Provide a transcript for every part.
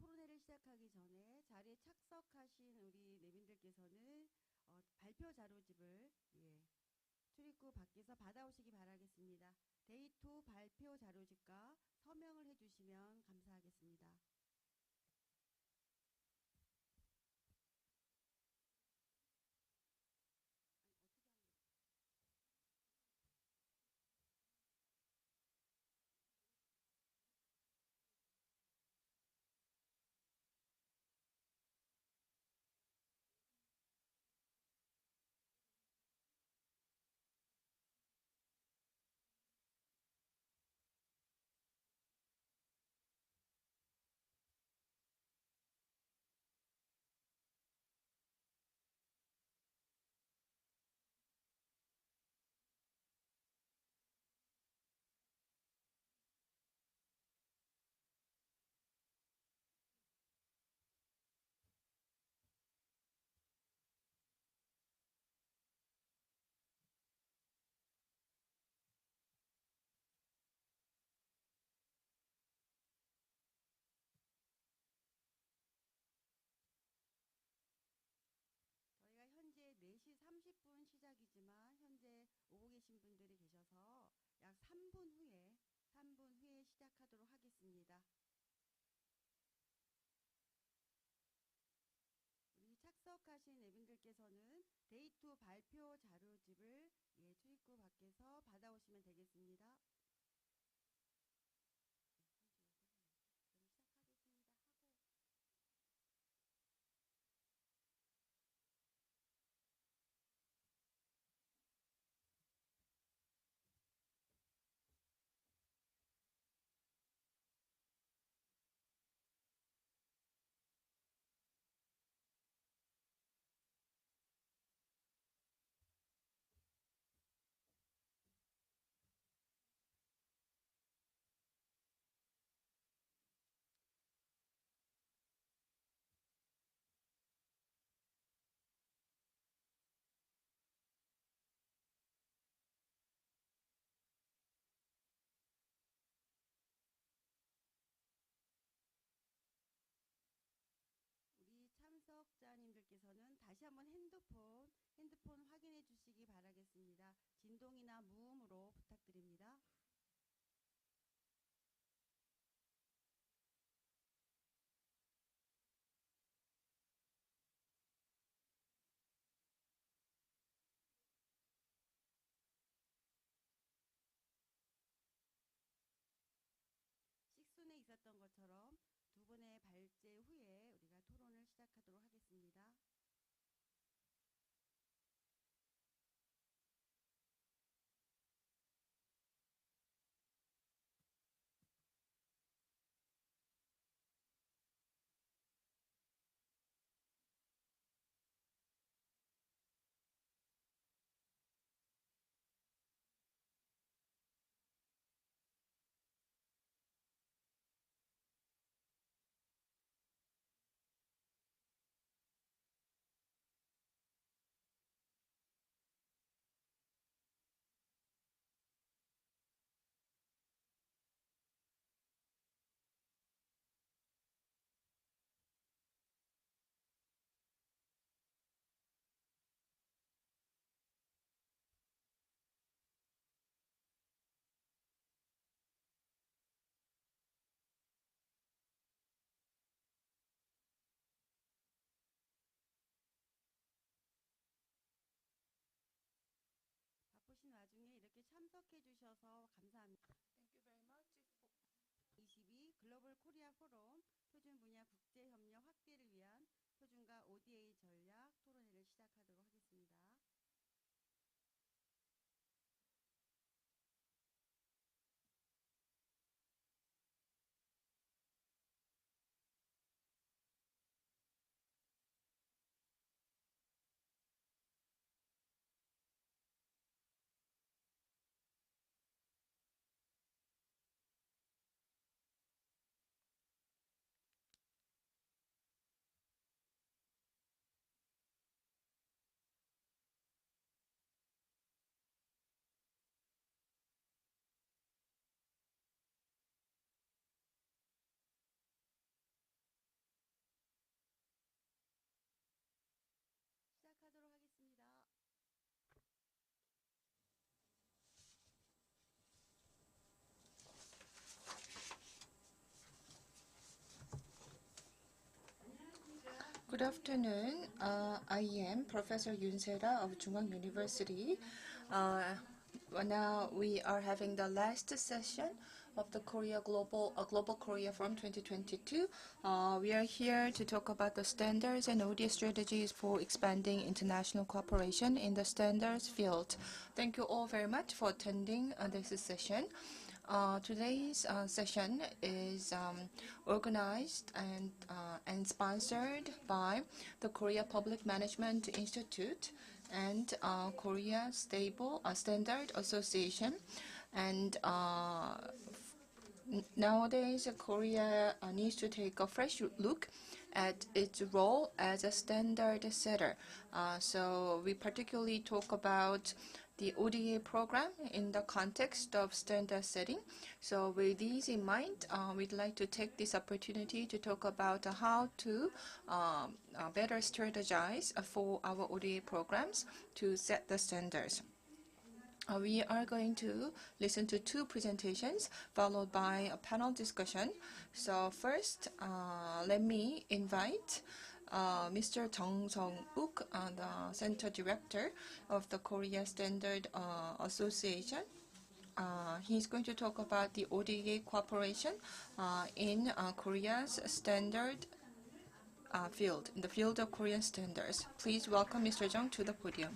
토론회를 시작하기 전에 자리에 착석하신 우리 내빈들께서는 발표 자료집을 출입구 밖에서 받아오시기 바라겠습니다. 데이트 발표 자료집과 서명을 해주시면 감사하겠습니다. 저희가 현재 4시 30분 시작이지만 현재 오고 계신 분들이 계셔서 약 3분 후에 시작하도록 하겠습니다. 우리 착석하신 내빈들께서는 데이트 발표 자료집을 출입구 밖에서 받아오시면 되겠습니다. 그럼 시작하겠습니다. 하고 우리 참석자님들께서는 다시 한번 핸드폰 확인해 주시기 바라겠습니다. 진동이나 무음으로 부탁드립니다. 식순에 있었던 것처럼 두 분의 발제 후에 우리가 토론을 시작하도록 하겠습니다. 바쁘신 와중에 이렇게 참석해 주셔서 감사합니다. Thank you very much. 22 글로벌 코리아 포럼 표준 분야 국제 협력 확대를 위한 표준과 ODA 전략 토론회를 시작하도록 하겠습니다. Good afternoon. I am Professor Yoon Se-ra of Jungwang University. Now we are having the last session of the Global Korea Forum 2022. We are here to talk about the standards and ODA strategies for expanding international cooperation in the standards field. Thank you all very much for attending this session. Today's session is organized and sponsored by the Korea Public Management Institute and Korea Standard Association. And nowadays, Korea needs to take a fresh look at its role as a standard setter. So we particularly talk about the ODA program in the context of standard setting. So with these in mind, we'd like to take this opportunity to talk about how to better strategize for our ODA programs to set the standards. We are going to listen to two presentations followed by a panel discussion. So first, let me invite Mr. Jung Sung-uk, the Center Director of the Korea Standard Association. He's going to talk about the ODA cooperation in Korea's standard field, in the field of Korean standards. Please welcome Mr. Jung to the podium.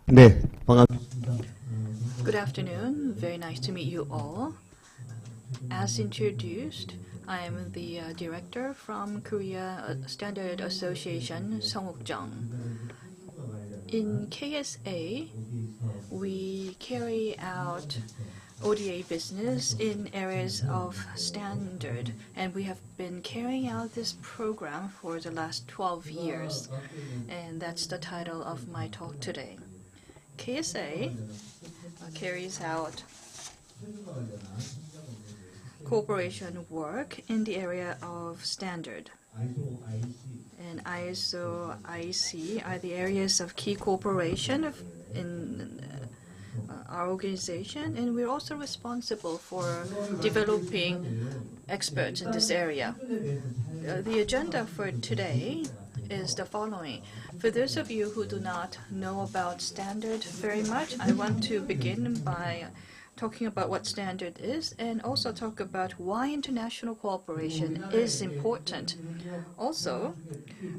네, 반갑습니다. Good afternoon. Very nice to meet you all. As introduced, I am the director from Korea Standard Association, Sung-uk Jung. In KSA, we carry out ODA business in areas of standard, and we have been carrying out this program for the last 12 years, and that's the title of my talk today. KSA carries out cooperation work in the area of standard. And ISO, IC are the areas of key cooperation in our organization, and we're also responsible for developing experts in this area. The agenda for today is the following. For those of you who do not know about standard very much, I want to begin by talking about what standard is and also talk about why international cooperation is important. Also,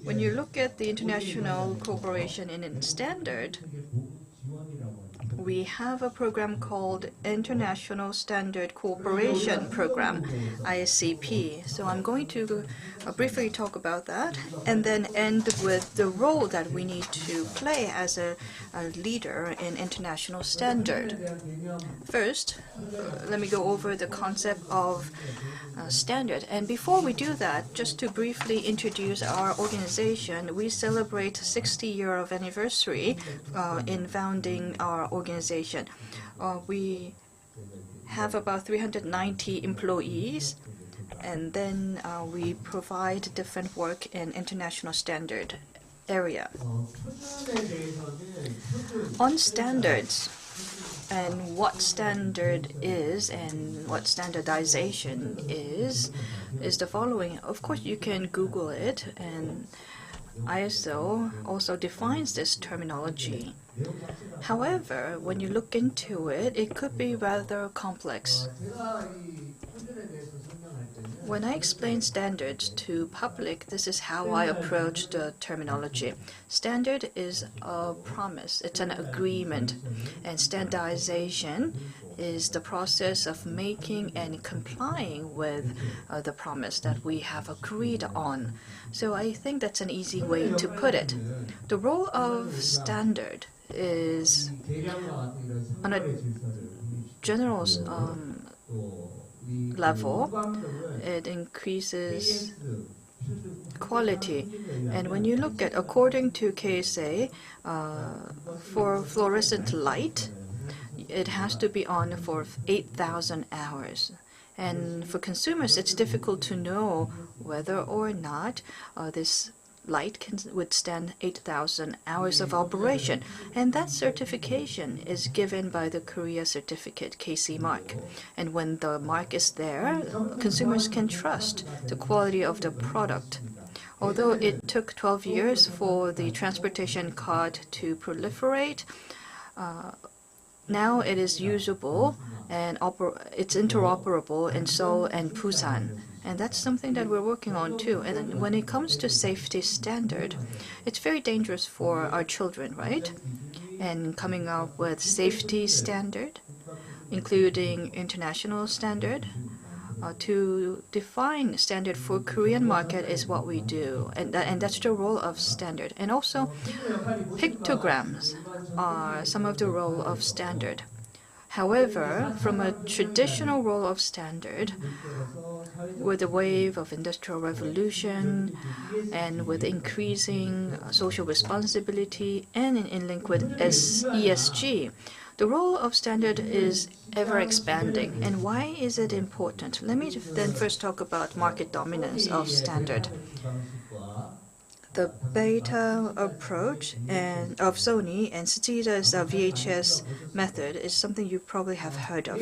when you look at the international cooperation in standard, we have a program called International Standard Cooperation Program, ISCP. So I'm going to briefly talk about that and then end with the role that we need to play as a leader in international standard. First, let me go over the concept of standard. And before we do that, just to briefly introduce our organization, we celebrate 60-year of anniversary in founding our organization. We have about 390 employees, and then we provide different work in international standard area. On standards, and what standard is and what standardization is the following. Of course, you can Google it, and ISO also defines this terminology. However, when you look into it, it could be rather complex. When I explain standards to public, this is how I approach the terminology. Standard is a promise, it's an agreement, and standardization is the process of making and complying with the promise that we have agreed on. So I think that's an easy way to put it. The role of standard is on a general level, it increases quality. And when you look at, according to KSA, for fluorescent light, it has to be on for 8,000 hours. And for consumers, it's difficult to know whether or not this light can withstand 8,000 hours of operation. And that certification is given by the Korea Certificate KC mark. And when the mark is there, consumers can trust the quality of the product. Although it took 12 years for the transportation card to proliferate, now it is usable and it's interoperable in Seoul and Busan. And that's something that we're working on too. And then when it comes to safety standard, it's very dangerous for our children, right? And coming up with safety standard, including international standard, to define standard for Korean market is what we do, and that's the role of standard. And also, pictograms are some of the role of standard. However, from a traditional role of standard, with the wave of industrial revolution and with increasing social responsibility and in link with ESG, the role of standard is ever expanding. And why is it important? Let me then first talk about market dominance of standard. The beta approach of Sony and Tktle's VHS method is something you probably have heard of.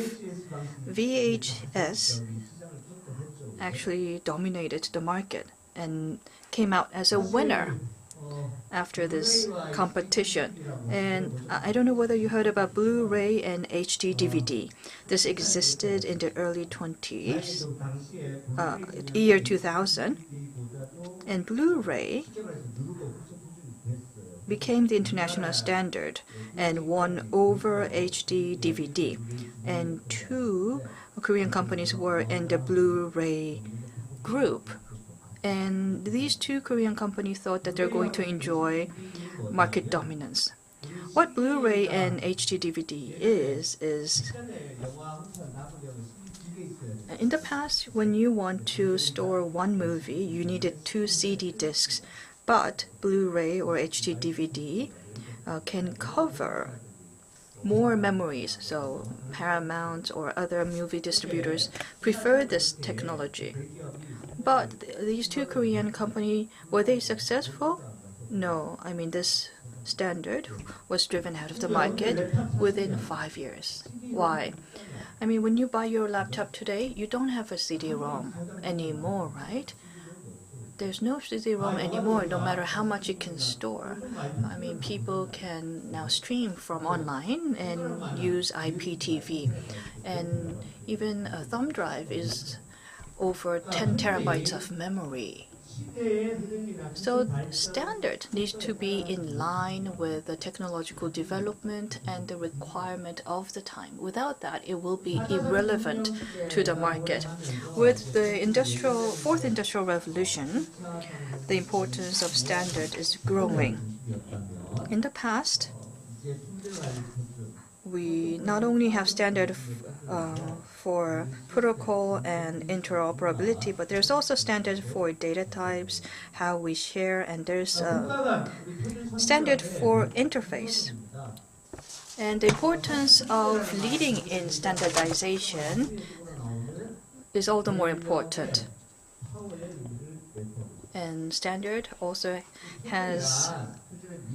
VHS actually dominated the market and came out as a winner after this competition. And I don't know whether you heard about Blu-ray and HD DVD. This existed in the early 20s, year 2000. And Blu-ray became the international standard and won over HD DVD. And 2 Korean companies were in the Blu-ray group. And these 2 Korean companies thought that they're going to enjoy market dominance. What Blu-ray and HD DVD is in the past, when you want to store one movie, you needed 2 CD discs. But Blu-ray or HD DVD can cover more memories. So Paramount or other movie distributors prefer this technology. But these 2 Korean companies, were they successful? No. I mean, this standard was driven out of the market within 5 years. Why? I mean, when you buy your laptop today, you don't have a CD-ROM anymore, right? There's no CD-ROM anymore, no matter how much it can store. I mean, people can now stream from online and use IPTV. And even a thumb drive is over 10 terabytes of memory. So standard needs to be in line with the technological development and the requirement of the time. Without that, it will be irrelevant to the market. With the fourth industrial revolution, the importance of standard is growing. In the past, we not only have standard for protocol and interoperability, but there's also standard for data types, how we share, and there's a standard for interface. And the importance of leading in standardization is all the more important. And standard also has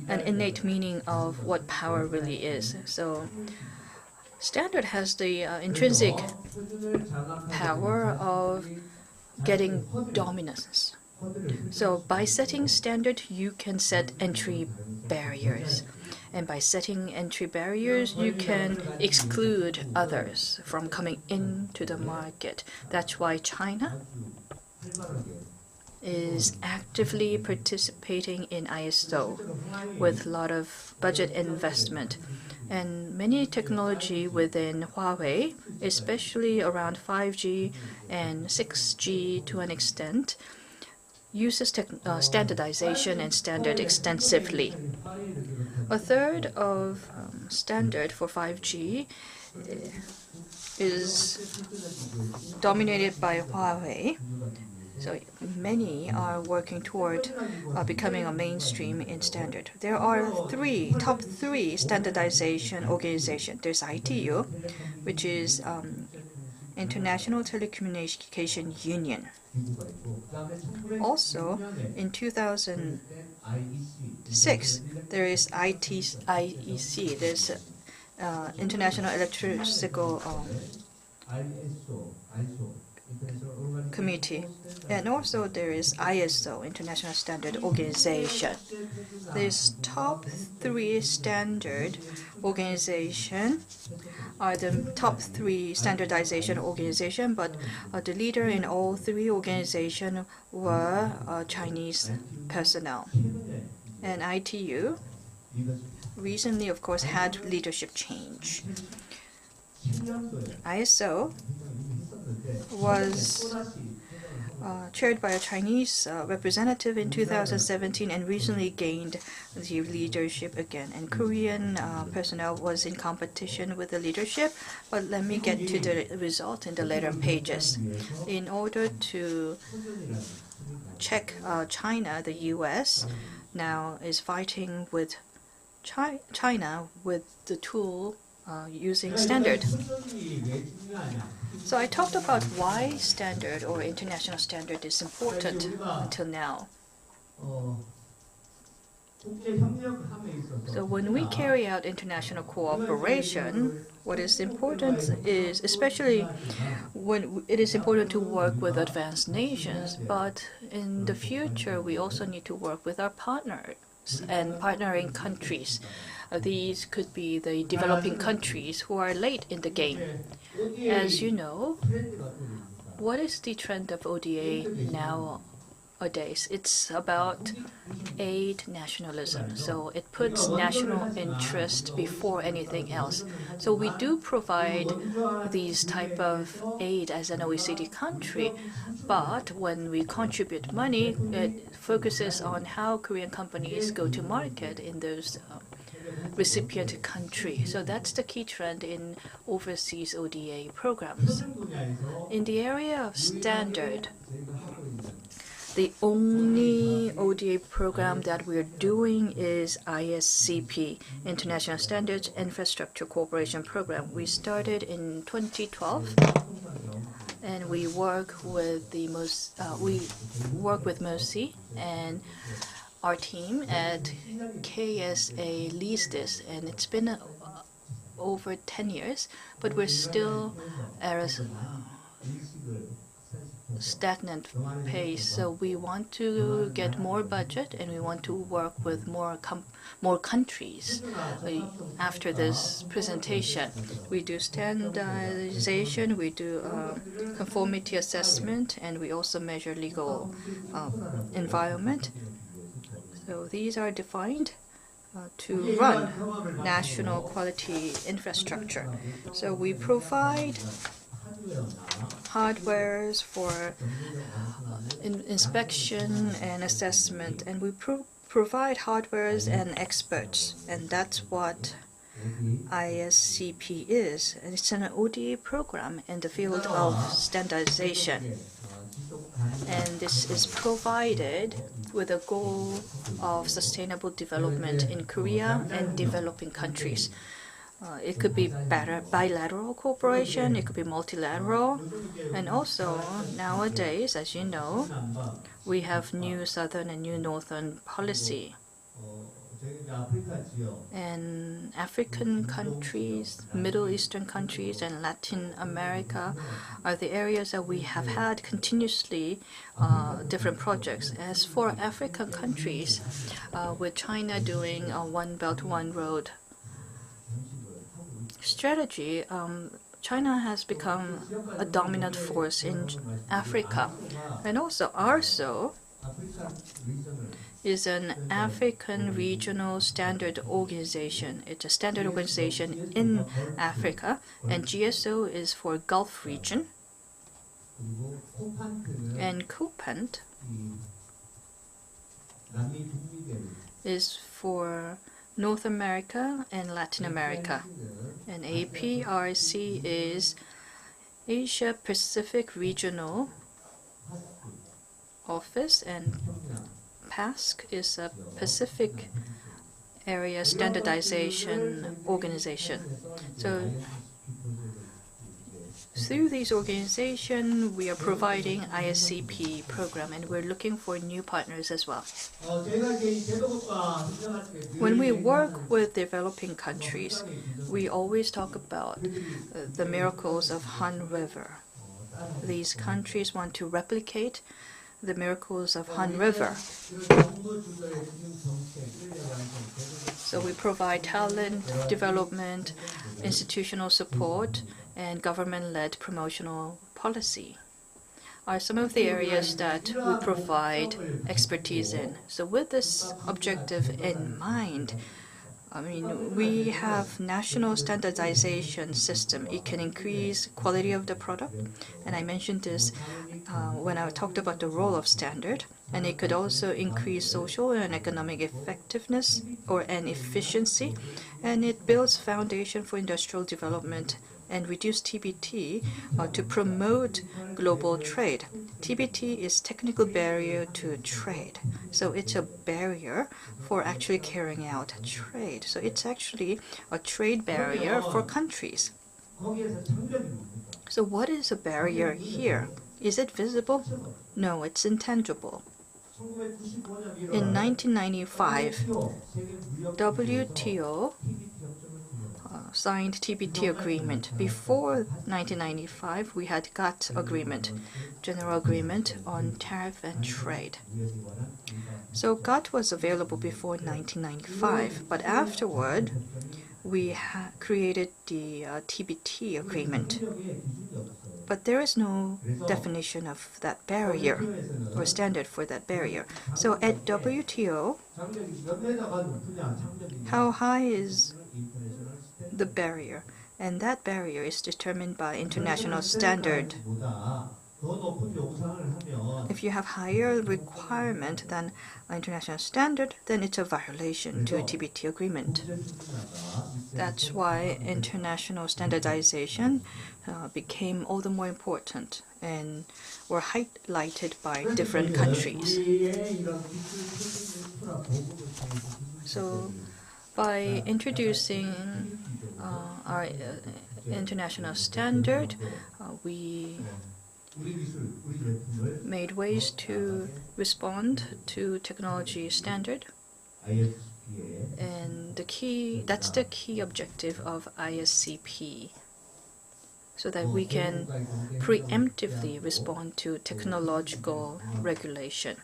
an innate meaning of what power really is. So standard has the intrinsic power of getting dominance. So by setting standard, you can set entry barriers. And by setting entry barriers, you can exclude others from coming into the market. That's why China is actively participating in ISO with a lot of budget investment. And many technology within Huawei, especially around 5G and 6G to an extent, uses standardization and standard extensively. A third of standard for 5G is dominated by Huawei. So many are working toward becoming a mainstream in standard. There are top three standardization organizations. There's ITU, which is International Telecommunication Union. Also, in 2006, there is IEC. There's International Electrical Committee. And also there is ISO, International Standard Organization. These top three standard organization are the top three standardization organization, but the leader in all three organizations were Chinese personnel. And ITU recently, of course, had leadership change. ISO was chaired by a Chinese representative in 2017 and recently gained the leadership again. And Korean personnel was in competition with the leadership, but let me get to the result in the later pages. In order to check China, the US now is fighting with China with the tool using standard. So I talked about why standard or international standard is important until now. So when we carry out international cooperation, what is important is, especially when it is important to work with advanced nations, but in the future we also need to work with our partners and partnering countries. These could be the developing countries who are late in the game. As you know, what is the trend of ODA nowadays? It's about aid nationalism. So it puts national interest before anything else. So we do provide these type of aid as an OECD country, but when we contribute money, it focuses on how Korean companies go to market in those recipient country. So that's the key trend in overseas ODA programs. In the area of standard, the only ODA program that we're doing is ISCP, International Standards Infrastructure Cooperation Program. We started in 2012, and we work with MOSI, and our team at KSA leads this, and it's been over 10 years, but we're still at a stagnant pace. So we want to get more budget, and we want to work with more countries. After this presentation, we do standardization, we do conformity assessment, and we also measure legal environment. So these are defined to run national quality infrastructure. So we provide hardwares for inspection and assessment, and we provide hardwares and experts, and that's what ISCP is. And it's an ODA program in the field of standardization. And this is provided with a goal of sustainable development in Korea and developing countries. It could be bilateral cooperation, it could be multilateral, and also nowadays, as you know, we have new Southern and new Northern policy. And African countries, Middle Eastern countries, and Latin America are the areas that we have had continuously different projects. As for African countries, with China doing a One Belt, One Road strategy, China has become a dominant force in Africa. And also ARSO is an African regional standard organization. It's a standard organization in Africa, and GSO is for Gulf region, and COPANT is for North America and Latin America, and APRC is Asia Pacific Regional Office, and PASC is a Pacific Area Standardization Organization. So through these organizations, we are providing ISCP program, and we're looking for new partners as well. When we work with developing countries, we always talk about the miracles of Han River. These countries want to replicate the miracles of Han River. So we provide talent development, institutional support, and government-led promotional policy are some of the areas that we provide expertise in. So with this objective in mind, we have national standardization system. It can increase quality of the product, and I mentioned this when I talked about the role of standard. And it could also increase social and economic effectiveness and efficiency, and it builds foundation for industrial development and reduce TBT to promote global trade. TBT is technical barrier to trade. So it's a barrier for actually carrying out trade. So it's actually a trade barrier for countries. So what is a barrier here? Is it visible? No, it's intangible. In 1995, WTO signed TBT agreement. Before 1995, we had GATT agreement, General Agreement on Tariff and Trade. So GATT was available before 1995, but afterward, we created the TBT agreement. But there is no definition of that barrier or standard for that barrier. So at WTO, how high is the barrier? And that barrier is determined by international standard. If you have higher requirement than international standard, then it's a violation to a TBT agreement. That's why international standardization became all the more important and were highlighted by different countries. So by introducing our international standard, we made ways to respond to technology standard. And that's the key objective of ISCP, so that we can preemptively respond to technological regulation.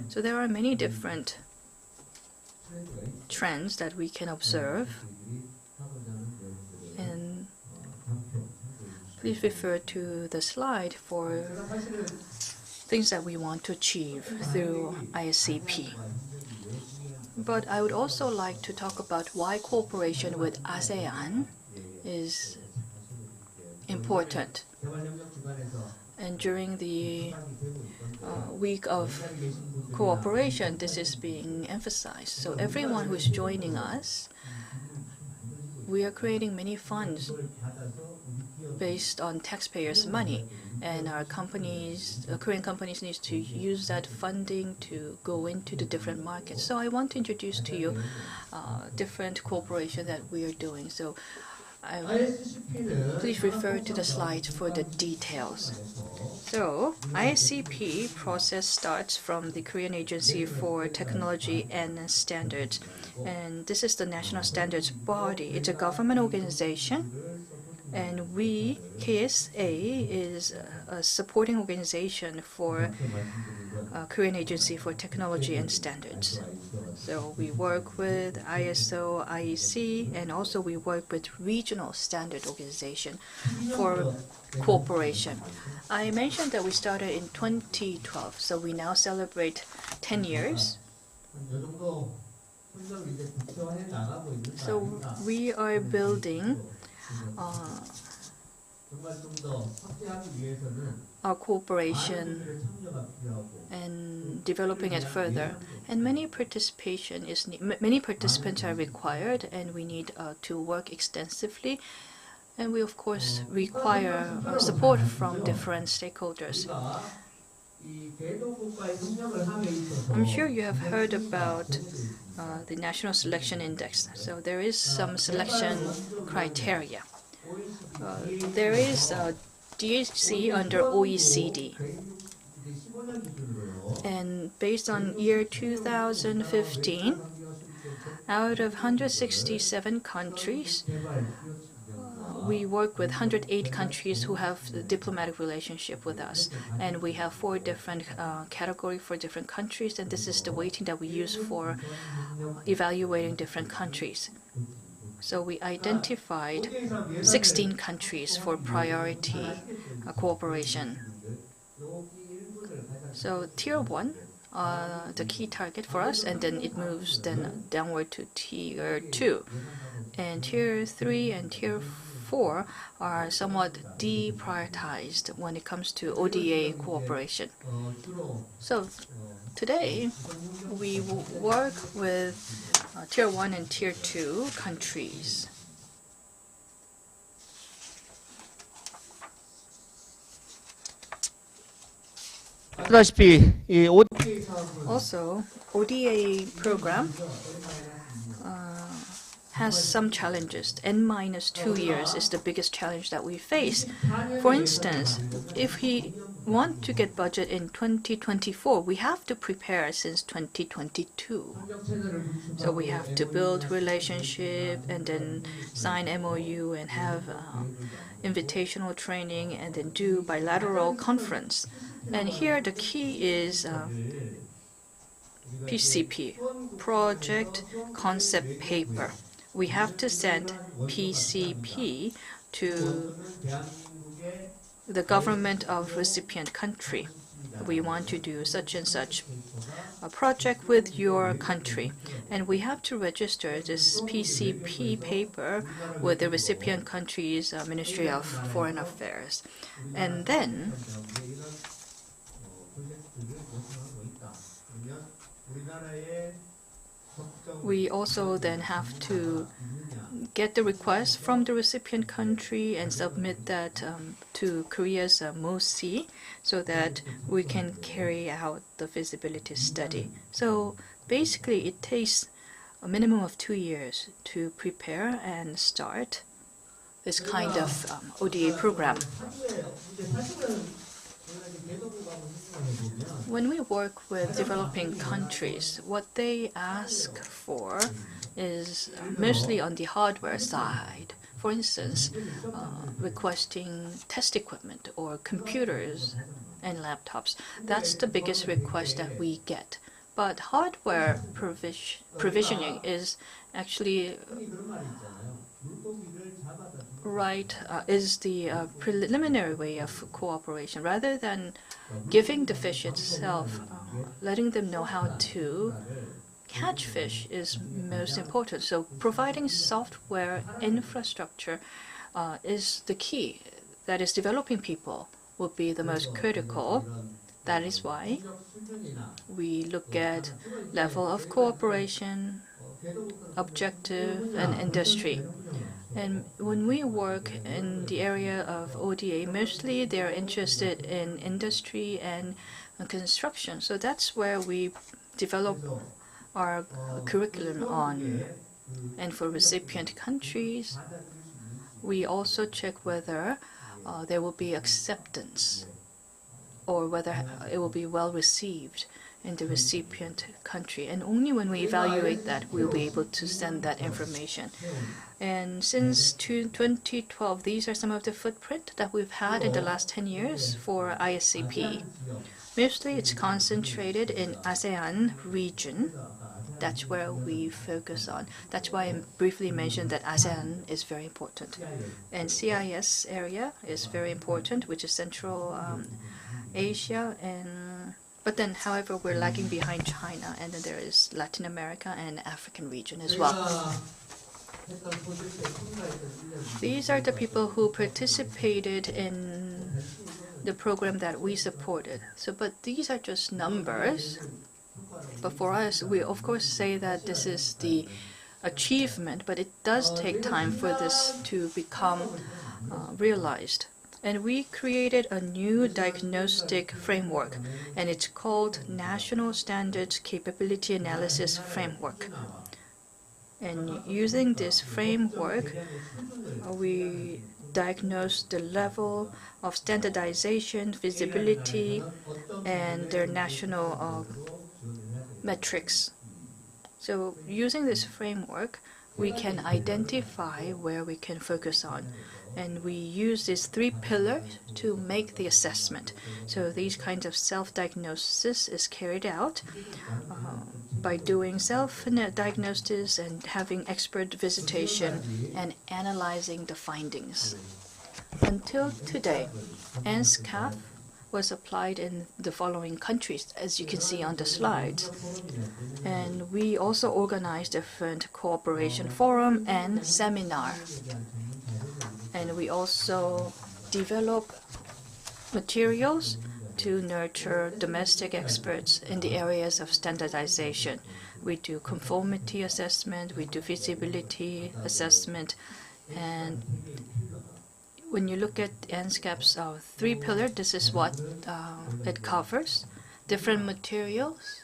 So there are many different trends that we can observe, and please refer to the slide for things that we want to achieve through ISCP. But I would also like to talk about why cooperation with ASEAN is important. And during the week of cooperation, this is being emphasized. So everyone who is joining us, we are creating many funds based on taxpayers' money. And our companies, Korean companies, need to use that funding to go into the different markets. So I want to introduce to you different cooperation that we are doing. So please refer to the slide for the details. So ISCP process starts from the Korean Agency for Technology and Standards. And this is the national standards body. It's a government organization. And we, KSA, is a supporting organization for Korean Agency for Technology and Standards. So we work with ISO, IEC, and also we work with regional standard organization for cooperation. I mentioned that we started in 2012, so we now celebrate 10 years. So we are building our cooperation and developing it further. And many participants are required, and we need to work extensively. And we, of course, require support from different stakeholders. I'm sure you have heard about the National Selection Index. So there is some selection criteria. There is DHC under OECD. And based on year 2015, out of 167 countries, we work with 108 countries who have a diplomatic relationship with us. And we have 4 different categories for different countries, and this is the weighting that we use for evaluating different countries. So we identified 16 countries for priority cooperation. So Tier 1, the key target for us, and then it moves then downward to Tier 2. And Tier 3 and Tier 4 are somewhat deprioritized when it comes to ODA cooperation. So today, we will work with Tier 1 and Tier 2 countries. 아시다시피 이 Also, ODA program has some challenges. N-2 years is the biggest challenge that we face. For instance, if we want to get budget in 2024, we have to prepare since 2022. So we have to build relationship and then sign MOU and have invitational training and then do bilateral conference. And here the key is PCP, Project Concept Paper. We have to send PCP to the government of recipient country. We want to do such and such a project with your country. And we have to register this PCP paper with the recipient country's Ministry of Foreign Affairs. And then we also then have to get the request from the recipient country and submit that to Korea's MOC so that we can carry out the feasibility study. So basically, it takes a minimum of 2 years to prepare and start this kind of ODA program. When we work with developing countries, what they ask for is mostly on the hardware side. For instance, requesting test equipment or computers and laptops. That's the biggest request that we get. But hardware provisioning is actually is the preliminary way of cooperation. Rather than giving the fish itself, letting them know how to catch fish is most important. So providing software infrastructure is the key. That is, developing people will be the most critical. That is why we look at level of cooperation, objective, and industry. And when we work in the area of ODA, mostly they're interested in industry and construction. So that's where we develop our curriculum on. And for recipient countries, we also check whether there will be acceptance or whether it will be well received in the recipient country. And only when we evaluate that, we'll be able to send that information. And since 2012, these are some of the footprint that we've had in the last 10 years for ISCP. Mostly it's concentrated in ASEAN region. That's where we focus on. That's why I briefly mentioned that ASEAN is very important. And CIS area is very important, which is Central Asia. But then, however, we're lagging behind China, and then there is Latin America and African region as well. These are the people who participated in the program that we supported. But these are just numbers. But for us, we of course say that this is the achievement, but it does take time for this to become realized. And we created a new diagnostic framework, and it's called National Standards Capability Analysis Framework. And using this framework, we diagnose the level of standardization, visibility, and their national metrics. So using this framework, we can identify where we can focus on. And we use these 3 pillars to make the assessment. So these kinds of self-diagnosis is carried out by doing self-diagnosis and having expert visitation and analyzing the findings. Until today, NSCAP was applied in the following countries, as you can see on the slides. And we also organized different cooperation forum and seminar. And we also develop materials to nurture domestic experts in the areas of standardization. We do conformity assessment, we do visibility assessment, and when you look at NSCAP's 3 pillars, this is what it covers. Different materials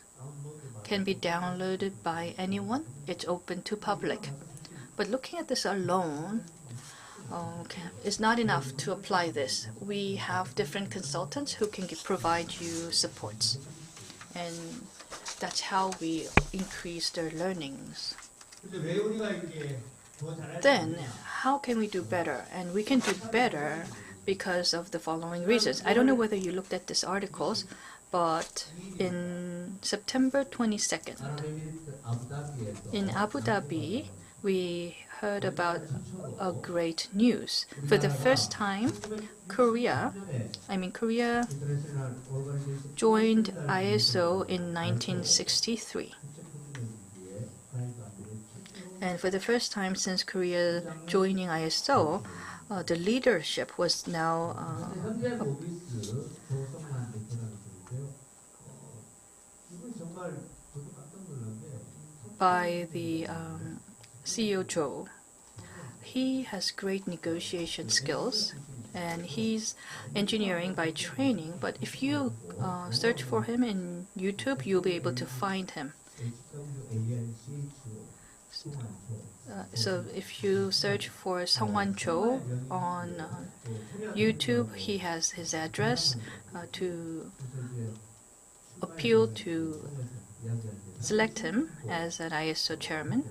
can be downloaded by anyone. It's open to public. But looking at this alone, it's not enough to apply this. We have different consultants who can provide you supports. And that's how we increase their learnings. Then, how can we do better? And we can do better because of the following reasons. I don't know whether you looked at these articles, but in September 22nd, in Abu Dhabi, we heard about a great news. For the first time, Korea joined ISO in 1963. And for the first time since Korea joining ISO, the leadership was now by the CEO Joe. He has great negotiation skills, and he's engineering by training. But if you search for him in YouTube, you'll be able to find him. So if you search for Sungwan Cho on YouTube, he has his address to appeal to select him as an ISO chairman.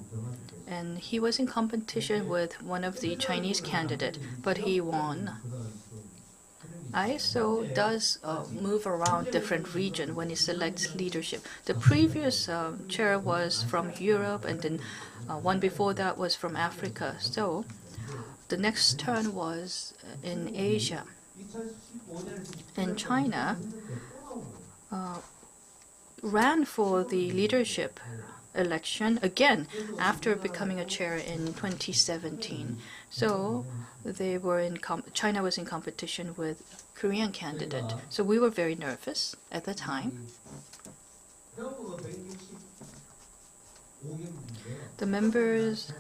And he was in competition with one of the Chinese candidates, but he won. ISO does move around different regions when it selects leadership. The previous chair was from Europe, and then one before that was from Africa. So the next turn was in Asia. And China ran for the leadership election again after becoming a chair in 2017. So China was in competition with Korean candidate. So we were very nervous at the time. The members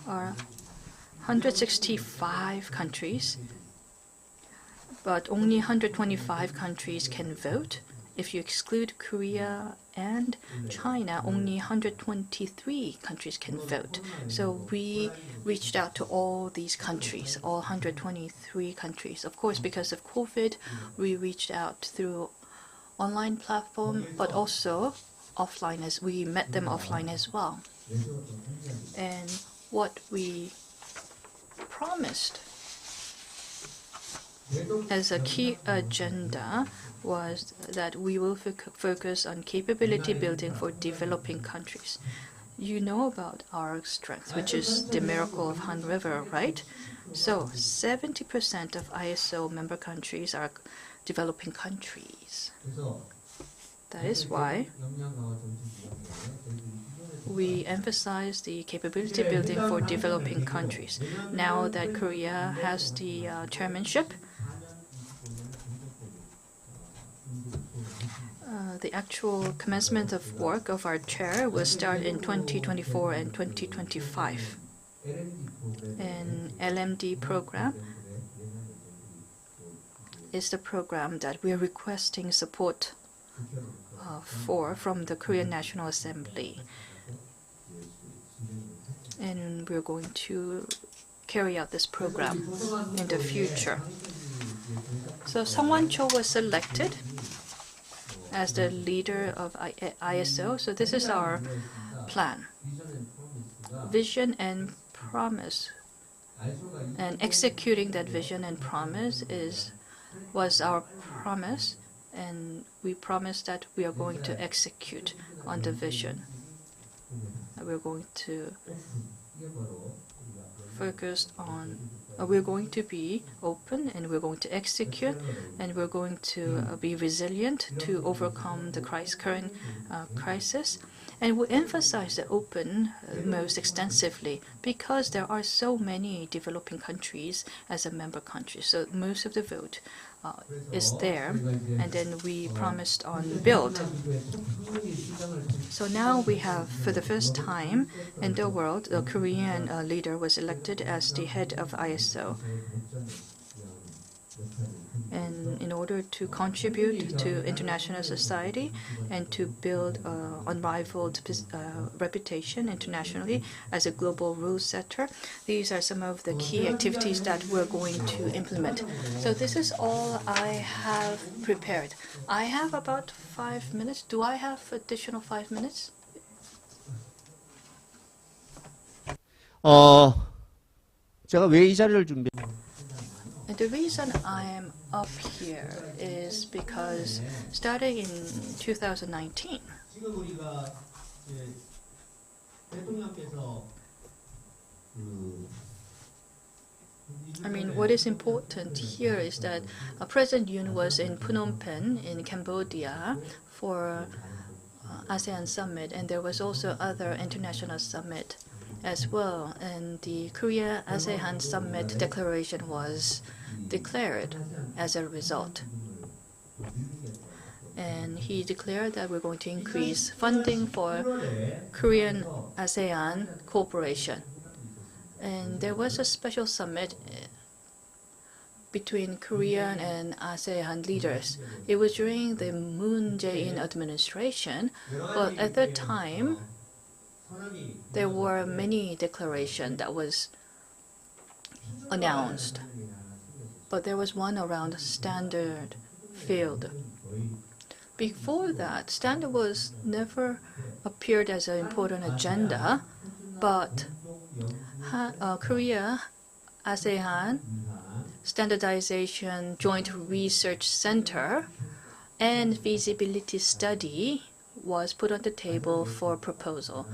are 165 countries, but only 125 countries can vote. If you exclude Korea and China, only 123 countries can vote. So we reached out to all these countries, all 123 countries. Of course, because of COVID, we reached out through online platform, but also offline, as we met them offline as well. And what we promised as a key agenda was that we will focus on capability building for developing countries. You know about our strength, which is the miracle of Han River, right? So 70% of ISO member countries are developing countries. That is why we emphasize the capability building for developing countries. Now that Korea has the chairmanship, the actual commencement of work of our chair will start in 2024 and 2025. An LMD program is the program that we are requesting support from the Korean National Assembly. And we're going to carry out this program in the future. So Sung Wan-cho was selected as the leader of ISO. So this is our plan. Vision and promise. And executing that vision and promise was our promise, and we promised that we are going to execute on the vision. We're going to focus on, we're going to be open, and we're going to execute, and we're going to be resilient to overcome the current crisis. And we emphasize the open most extensively because there are so many developing countries as a member country. So most of the vote is there, and then we promised on build. So now we have, for the first time in the world, a Korean leader was elected as the head of ISO. And in order to contribute to international society and to build an unrivaled reputation internationally as a global rule setter, these are some of the key activities that we're going to implement. So this is all I have prepared. I have about 5 minutes. Do I have additional 5 minutes? 제가 왜 이 자리를 And the reason I am up here is because starting in 2019, 지금 우리가 대통령께서 I mean, what is important here is that President Yoon was in Phnom Penh in Cambodia for ASEAN summit, and there was also other international summit as well. And the Korea ASEAN summit declaration was declared as a result. And he declared that we're going to increase funding for Korean ASEAN cooperation. And there was a special summit between Korean and ASEAN leaders. It was during the Moon Jae-in administration, but at that time, there were many declarations that was announced. But there was one around standard field. Before that, standard was never appeared as an important agenda, but Korea ASEAN Standardization Joint Research Center and feasibility study was put on the table for proposal.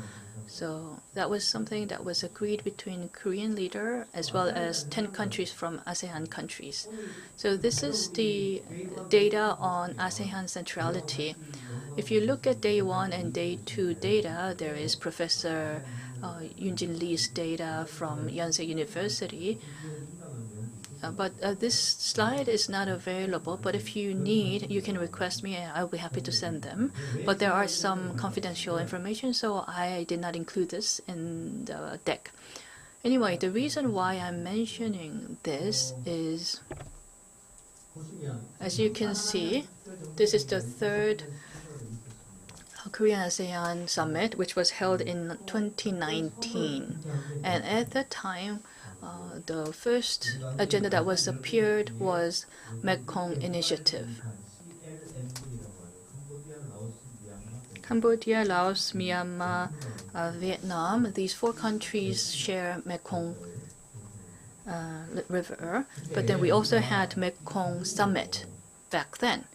So that was something that was agreed between Korean leader as well as 10 countries from ASEAN countries. So this is the data on ASEAN centrality. If you look at day 1 and day 2 data, there is Professor Yoon-jin Lee's data from Yonsei University. But this slide is not available, but if you need, you can request me and I'll be happy to send them. But there are some confidential information, so I did not include this in the deck. Anyway, the reason why I'm mentioning this is, as you can see, this is the third Korean ASEAN Summit, which was held in 2019. And at that time, the first agenda that was appeared was Mekong Initiative. Cambodia, Laos, Myanmar, Vietnam, these 4 countries share Mekong River, but then we also had Mekong Summit back then.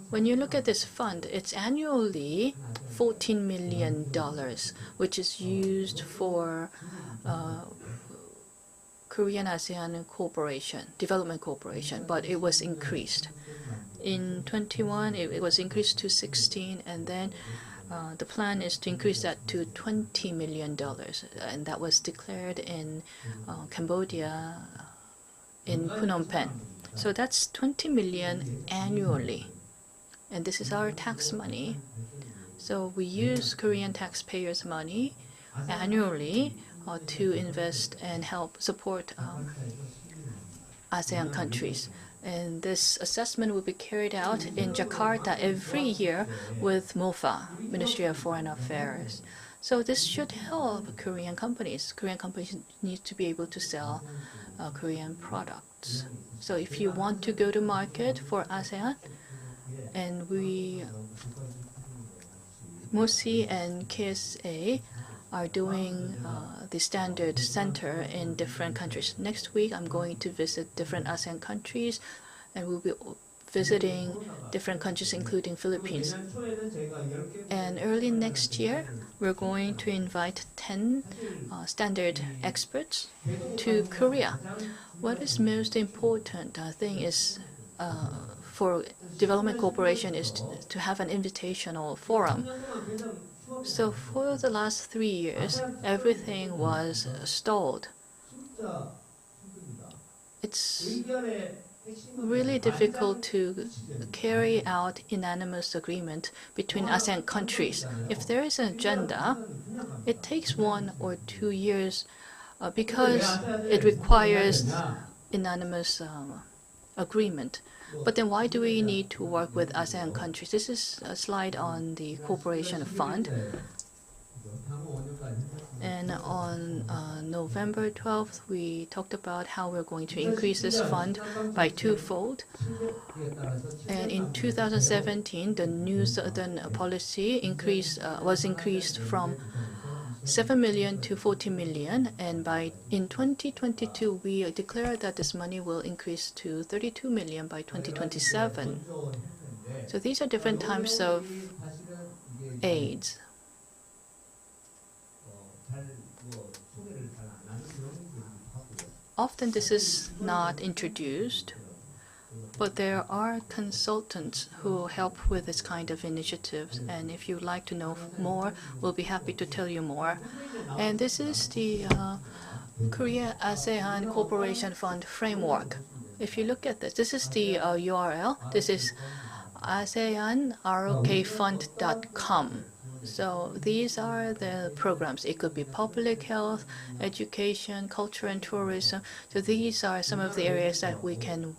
When you look at this fund, it's annually $14 million, which is used for Korean ASEAN cooperation, development cooperation, but it was increased. In 21, it was increased to 16, and then the plan is to increase that to $20 million, and that was declared in Cambodia, in Phnom Penh. So that's 20 million annually, and this is our tax money. So we use Korean taxpayers' money annually to invest and help support ASEAN countries. And this assessment will be carried out in Jakarta every year with MOFA, Ministry of Foreign Affairs. So this should help Korean companies. Korean companies need to be able to sell Korean products. So if you want to go to market for ASEAN, and MOSI and KSA are doing the standard center in different countries. Next week, I'm going to visit different ASEAN countries, and we'll be visiting different countries, including Philippines. And early next year, we're going to invite 10 standard experts to Korea. What is most important thing is for development cooperation is to have an invitational forum. So for the last 3 years, everything was stalled. It's really difficult to carry out unanimous agreement between ASEAN countries. If there is an agenda, it takes 1 or 2 years because it requires unanimous agreement. But then why do we need to work with ASEAN countries? This is a slide on the cooperation fund. And on November 12th, we talked about how we're going to increase this fund by 2-fold. And in 2017, the New Southern Policy was increased from 7 million to 40 million, and in 2022 we declared that this money will increase to 32 million by 2027. So these are different types of aids. Often this is not introduced, but there are consultants who help with this kind of initiatives. And if you'd like to know more, we'll be happy to tell you more. And this is the Korea-ASEAN Cooperation Fund framework. If you look at this, this is the URL. This is ASEANROKfund.com. So these are the programs. It could be public health, education, culture and tourism. So these are some of the areas that we can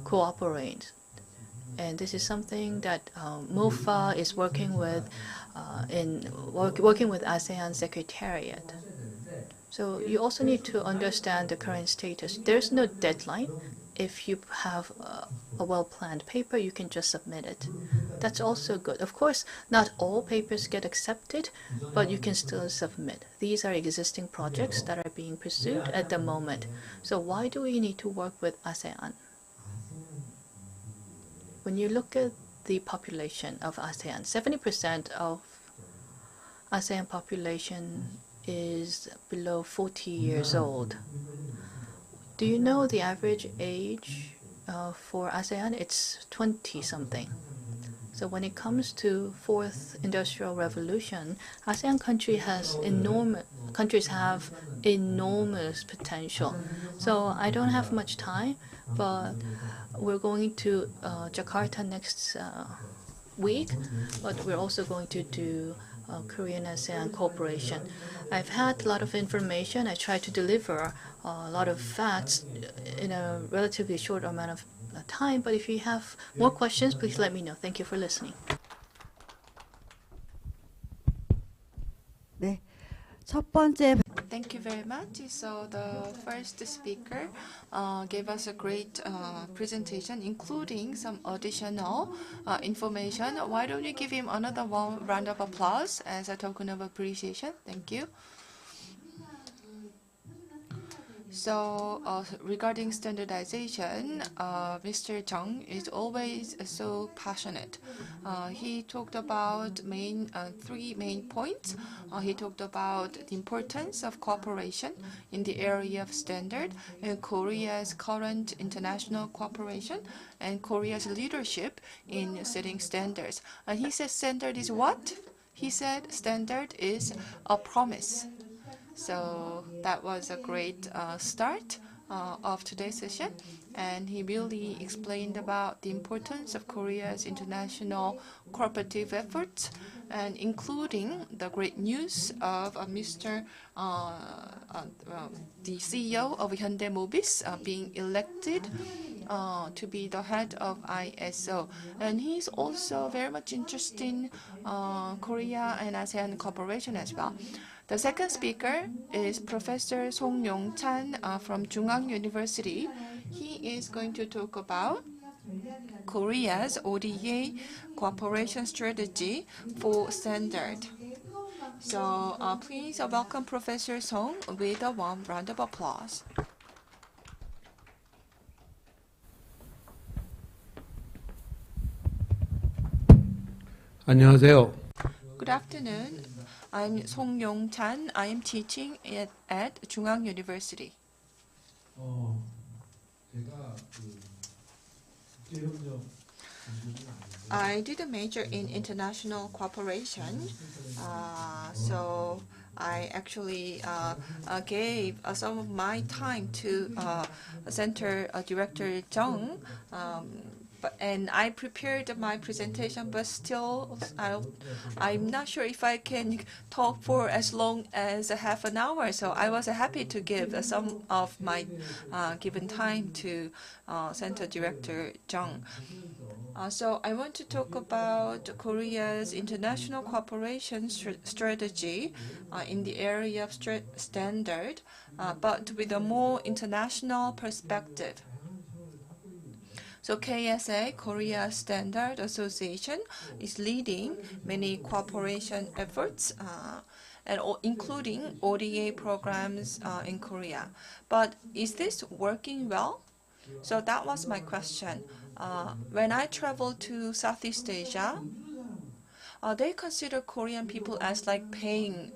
cooperate. And this is something that MOFA is working with working with ASEAN Secretariat. So you also need to understand the current status. There's no deadline. If you have a well-planned paper, you can just submit it. That's also good. Of course, not all papers get accepted, but you can still submit. These are existing projects that are being pursued at the moment. So why do we need to work with ASEAN? When you look at the population of ASEAN, 70% of ASEAN population is below 40 years old. Do you know the average age for ASEAN? It's 20-something. So when it comes to fourth industrial revolution, ASEAN countries have enormous potential. So I don't have much time, but we're going to Jakarta next week, but we're also going to do Korean-ASEAN cooperation. I've had a lot of information. I tried to deliver a lot of facts in a relatively short amount of time, but if you have more questions, please let me know. Thank you for listening. 네, 첫 번째 Thank you very much. So the first speaker gave us a great presentation, including some additional information. Why don't you give him another round of applause as a token of appreciation? Thank you. So regarding standardization, Mr. Chung is always so passionate. He talked about 3 main points. He talked about the importance of cooperation in the area of standard, and Korea's current international cooperation, and Korea's leadership in setting standards. And he said standard is what? He said standard is a promise. So that was a great start of today's session, and he really explained about the importance of Korea's international cooperative efforts, and including the great news of Mr. The CEO of Hyundai Mobis being elected to be the head of ISO. And he's also very much interested in Korea and ASEAN cooperation as well. The second speaker is Professor Song Yong-chan from Jungang University. He is going to talk about Korea's ODA cooperation strategy for standard. So please welcome Professor Song with a warm round of applause. 안녕하세요. Good afternoon. I'm Song Yong-chan. I am teaching at Jungang University. 제가 국제협력 I did a major in international cooperation, so I actually gave some of my time to Center Director Jung, and I prepared my presentation, but still I'm not sure if I can talk for as long as a half an hour, so I was happy to give some of my given time to Center Director Jung. So I want to talk about Korea's international cooperation strategy in the area of standard, but with a more international perspective. So KSA, Korea Standard Association, is leading many cooperation efforts, and including ODA programs in Korea. But is this working well? So that was my question. When I traveled to Southeast Asia, they consider Korean people as like paying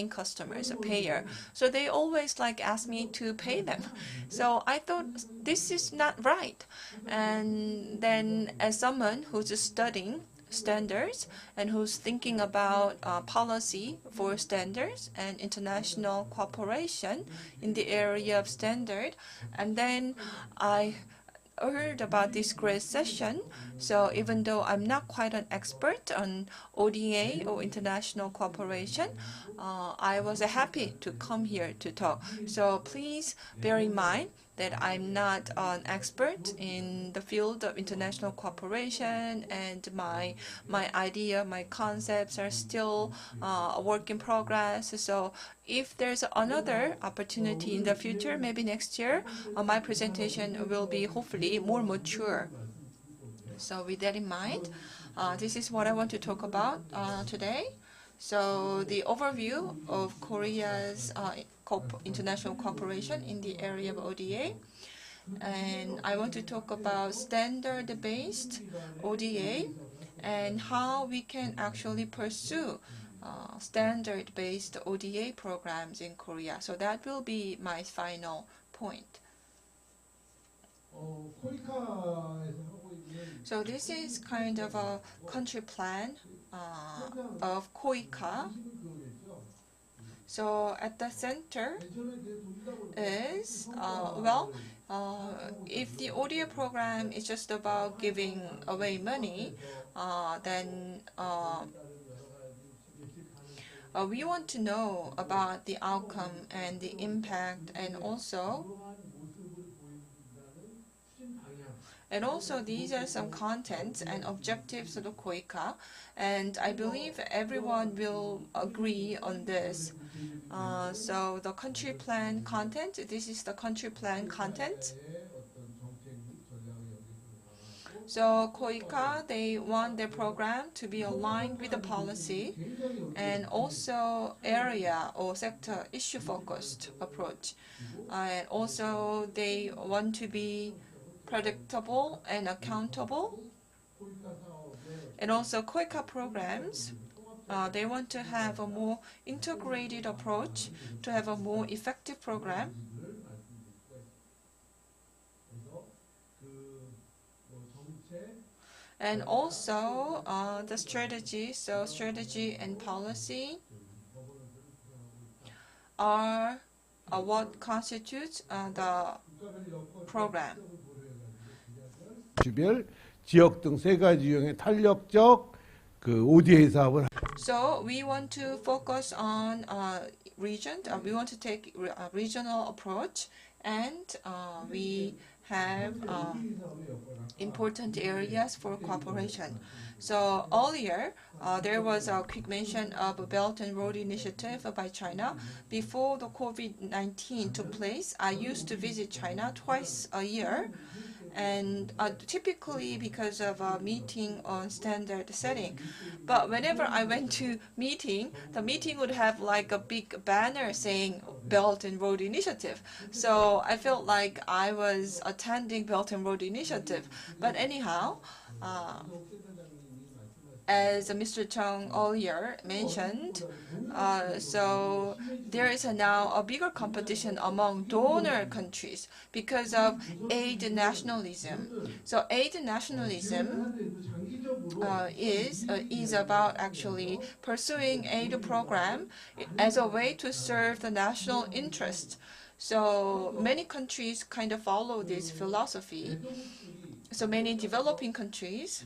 customers, a payer. So they always ask me to pay them. So I thought this is not right. And then as someone who's studying standards and who's thinking about policy for standards and international cooperation in the area of standard, and then I heard about this great session. So even though I'm not quite an expert on ODA or international cooperation, I was happy to come here to talk. So please bear in mind that I'm not an expert in the field of international cooperation, and my idea, my concepts are still a work in progress. So if there's another opportunity in the future, maybe next year, my presentation will be hopefully more mature. So with that in mind, this is what I want to talk about today. So the overview of Korea's international cooperation in the area of ODA. And I want to talk about standard-based ODA and how we can actually pursue standard-based ODA programs in Korea. So that will be my final point. So this is kind of a country plan of KOICA. So at the center is, if the ODA program is just about giving away money, then we want to know about the outcome and the impact, and also these are some contents and objectives of the KOICA, and I believe everyone will agree on this. So the country plan content, this is the country plan content. So KOICA, they want their program to be aligned with the policy and also area or sector issue focused approach. And also they want to be predictable and accountable. And also KOICA programs, they want to have a more integrated approach to have a more effective program. And also the strategy, so strategy and policy are what constitutes the program. 주별, 지역 등 세 가지 유형의 탄력적 그 ODA 사업을 So we want to focus on region. We want to take a regional approach, and we have important areas for cooperation. So earlier, there was a quick mention of a Belt and Road Initiative by China. Before the COVID-19 took place, I used to visit China twice a year, and typically because of a meeting on standard setting. But whenever I went to meeting, the meeting would have like a big banner saying Belt and Road Initiative. So I felt like I was attending Belt and Road Initiative. But anyhow, as Mr. Chung earlier mentioned, so there is now a bigger competition among donor countries because of aid nationalism. So aid nationalism is about actually pursuing aid program as a way to serve the national interest. So many countries kind of follow this philosophy. So many developing countries,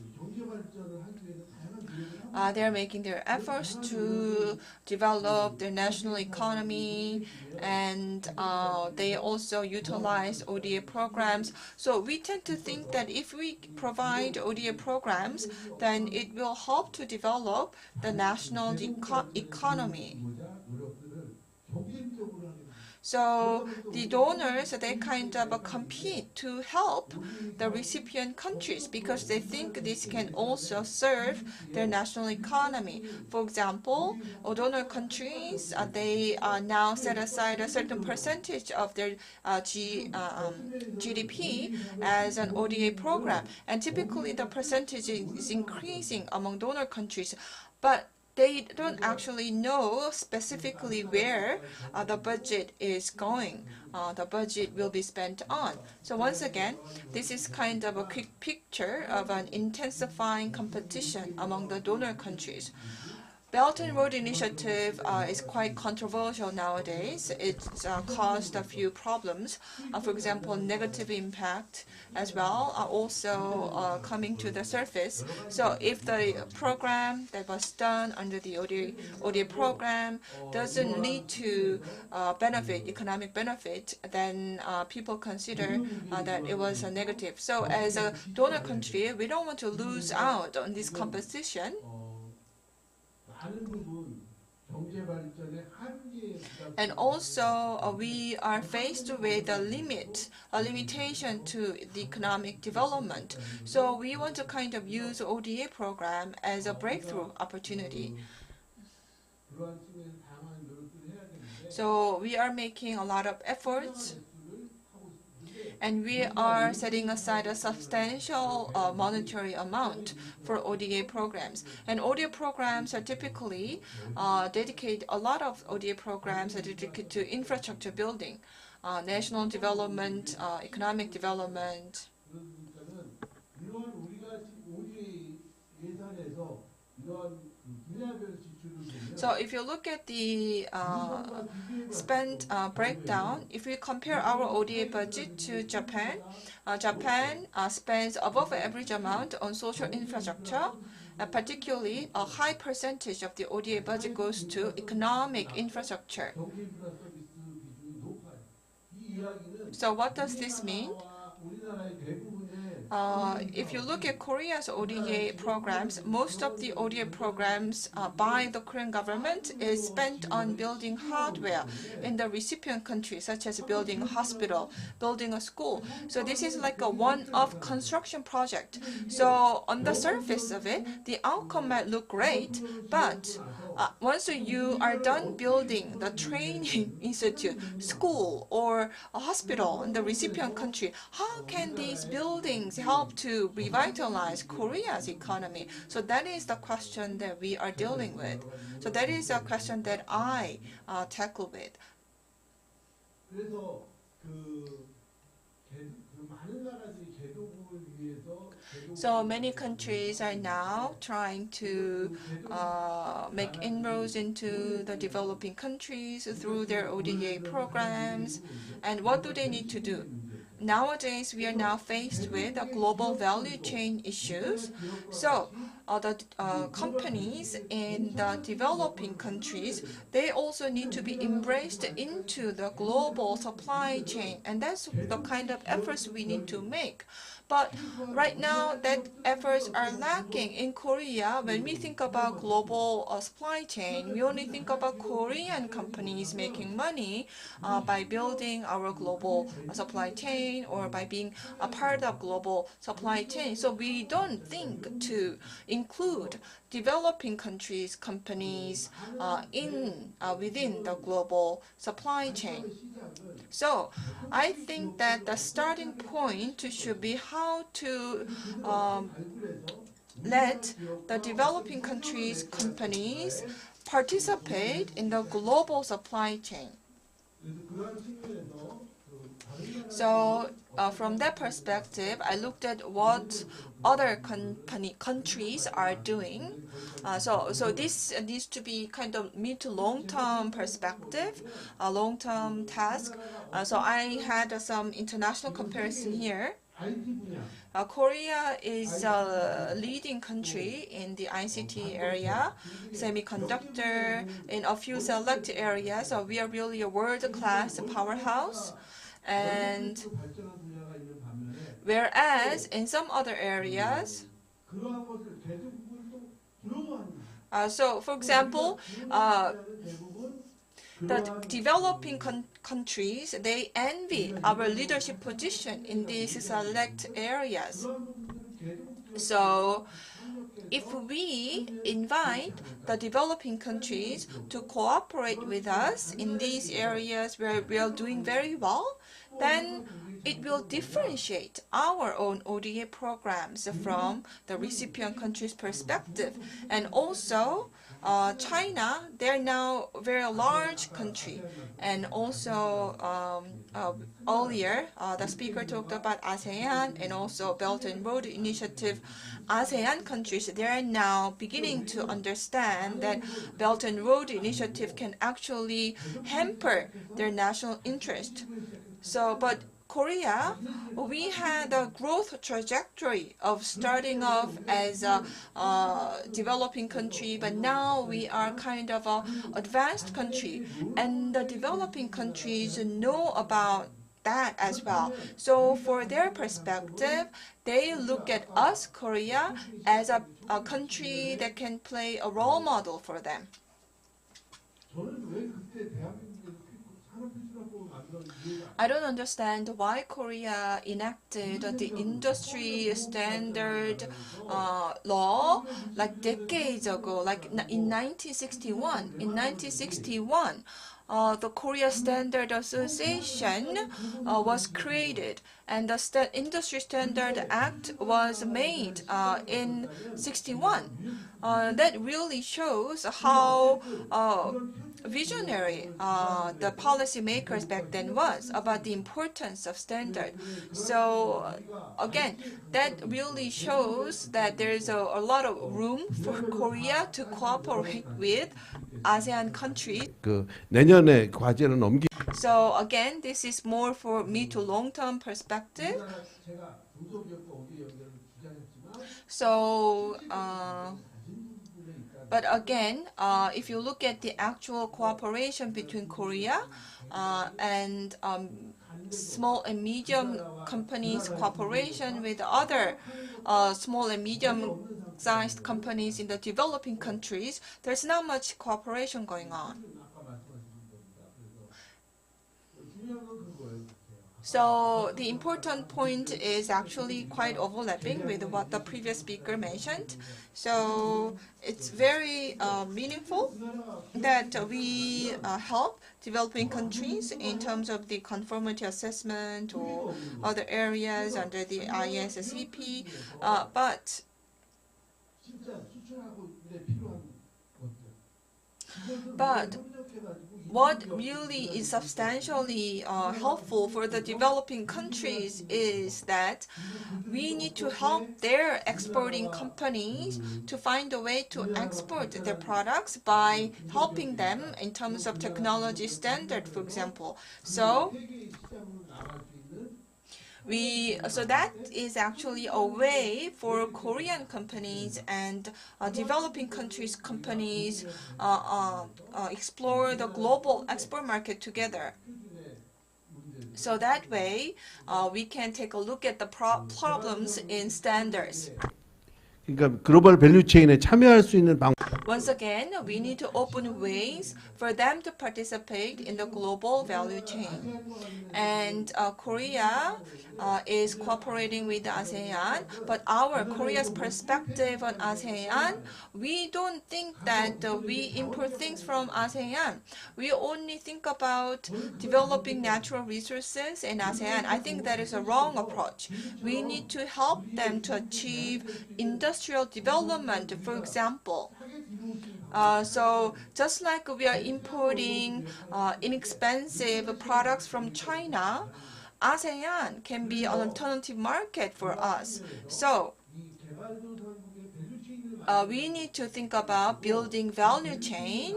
they're making their efforts to develop their national economy, and they also utilize ODA programs. So we tend to think that if we provide ODA programs, then it will help to develop the national economy. So the donors, they kind of compete to help the recipient countries because they think this can also serve their national economy. For example, donor countries, they now set aside a certain percentage of their GDP as an ODA program. And typically the percentage is increasing among donor countries. But they don't actually know specifically where the budget is going, the budget will be spent on. So once again, this is kind of a quick picture of an intensifying competition among the donor countries. Belt and Road Initiative is quite controversial nowadays. It's caused a few problems. For example, negative impact as well are also coming to the surface. So if the program that was done under the ODA program doesn't lead to economic benefit, then people consider that it was a negative. So as a donor country, we don't want to lose out on this competition. And also, we are faced with a limitation to the economic development. So we want to kind of use ODA program as a breakthrough opportunity. So we are making a lot of efforts, and we are setting aside a substantial monetary amount for ODA programs. And ODA programs are typically a lot of ODA programs are dedicated to infrastructure building, national development, economic development. So if you look at the spend breakdown, if we compare our ODA budget to Japan, Japan spends above average amount on social infrastructure, particularly a high percentage of the ODA budget goes to economic infrastructure. So what does this mean? If you look at Korea's ODA programs, most of the ODA programs by the Korean government is spent on building hardware in the recipient country, such as building a hospital, building a school. So this is like a one-off construction project. So on the surface of it, the outcome might look great, but once you are done building the training institute, school, or a hospital in the recipient country, how can these buildings help to revitalize Korea's economy? So that is the question that we are dealing with. So that is a question that I tackle with. So many countries are now trying to make inroads into the developing countries through their ODA programs. And what do they need to do? Nowadays, we are now faced with global value chain issues. So the companies in the developing countries, they also need to be embraced into the global supply chain. And that's the kind of efforts we need to make. But right now, that efforts are lacking. In Korea, when we think about global supply chain, we only think about Korean companies making money by building our global supply chain or by being a part of global supply chain. So we don't think to include developing countries, companies within the global supply chain. So I think that the starting point should be how to let the developing countries' companies participate in the global supply chain. So from that perspective, I looked at what other countries are doing. So this needs to be kind of mid to long-term perspective, a long-term task. So I had some international comparison here. Korea is a leading country in the ICT area, semiconductor, in a few select areas. So we are really a world-class powerhouse. And whereas in some other areas, so for example, the developing countries, they envy our leadership position in these select areas. So if we invite the developing countries to cooperate with us in these areas where we are doing very well, then it will differentiate our own ODA programs from the recipient country's perspective. And also, China, they're now a very large country. And also, earlier, the speaker talked about ASEAN and also Belt and Road Initiative. ASEAN countries, they are now beginning to understand that Belt and Road Initiative can actually hamper their national interest. So, but Korea, we had a growth trajectory of starting off as a developing country, but now we are kind of an advanced country, and the developing countries know about that as well. So for their perspective, they look at us, Korea, as a country that can play a role model for them. I don't understand why Korea enacted the industry standard law like decades ago, like in 1961. In 1961, the Korea Standard Association was created, and the Industry Standard Act was made in 61. That really shows how visionary the policymakers back then was about the importance of standard. So again, that really shows that there is a lot of room for Korea to cooperate with ASEAN countries. 내년에 과제는 넘기. So again, this is more for mid to long-term perspective. So but again, if you look at the actual cooperation between Korea and small and medium companies' cooperation with other small and medium-sized companies in the developing countries, there's not much cooperation going on. So the important point is actually quite overlapping with what the previous speaker mentioned. So it's very meaningful that we help developing countries in terms of the conformity assessment or other areas under the ISCP, but But what really is substantially helpful for the developing countries is that we need to help their exporting companies to find a way to export their products by helping them in terms of technology standard, for example. So that is actually a way for Korean companies and developing countries companies explore the global export market together. So that way, we can take a look at the problems in standards. 그러니까 글로벌 밸류 체인에 참여할 수 있는 방법. Once again, we need to open ways for them to participate in the global value chain. And Korea is cooperating with ASEAN, but Korea's perspective on ASEAN, we don't think that we import things from ASEAN. We only think about developing natural resources in ASEAN. I think that is a wrong approach. We need to help them to achieve industrial development, for example. So just like we are importing inexpensive products from China, ASEAN can be an alternative market for us. So we need to think about building value chain,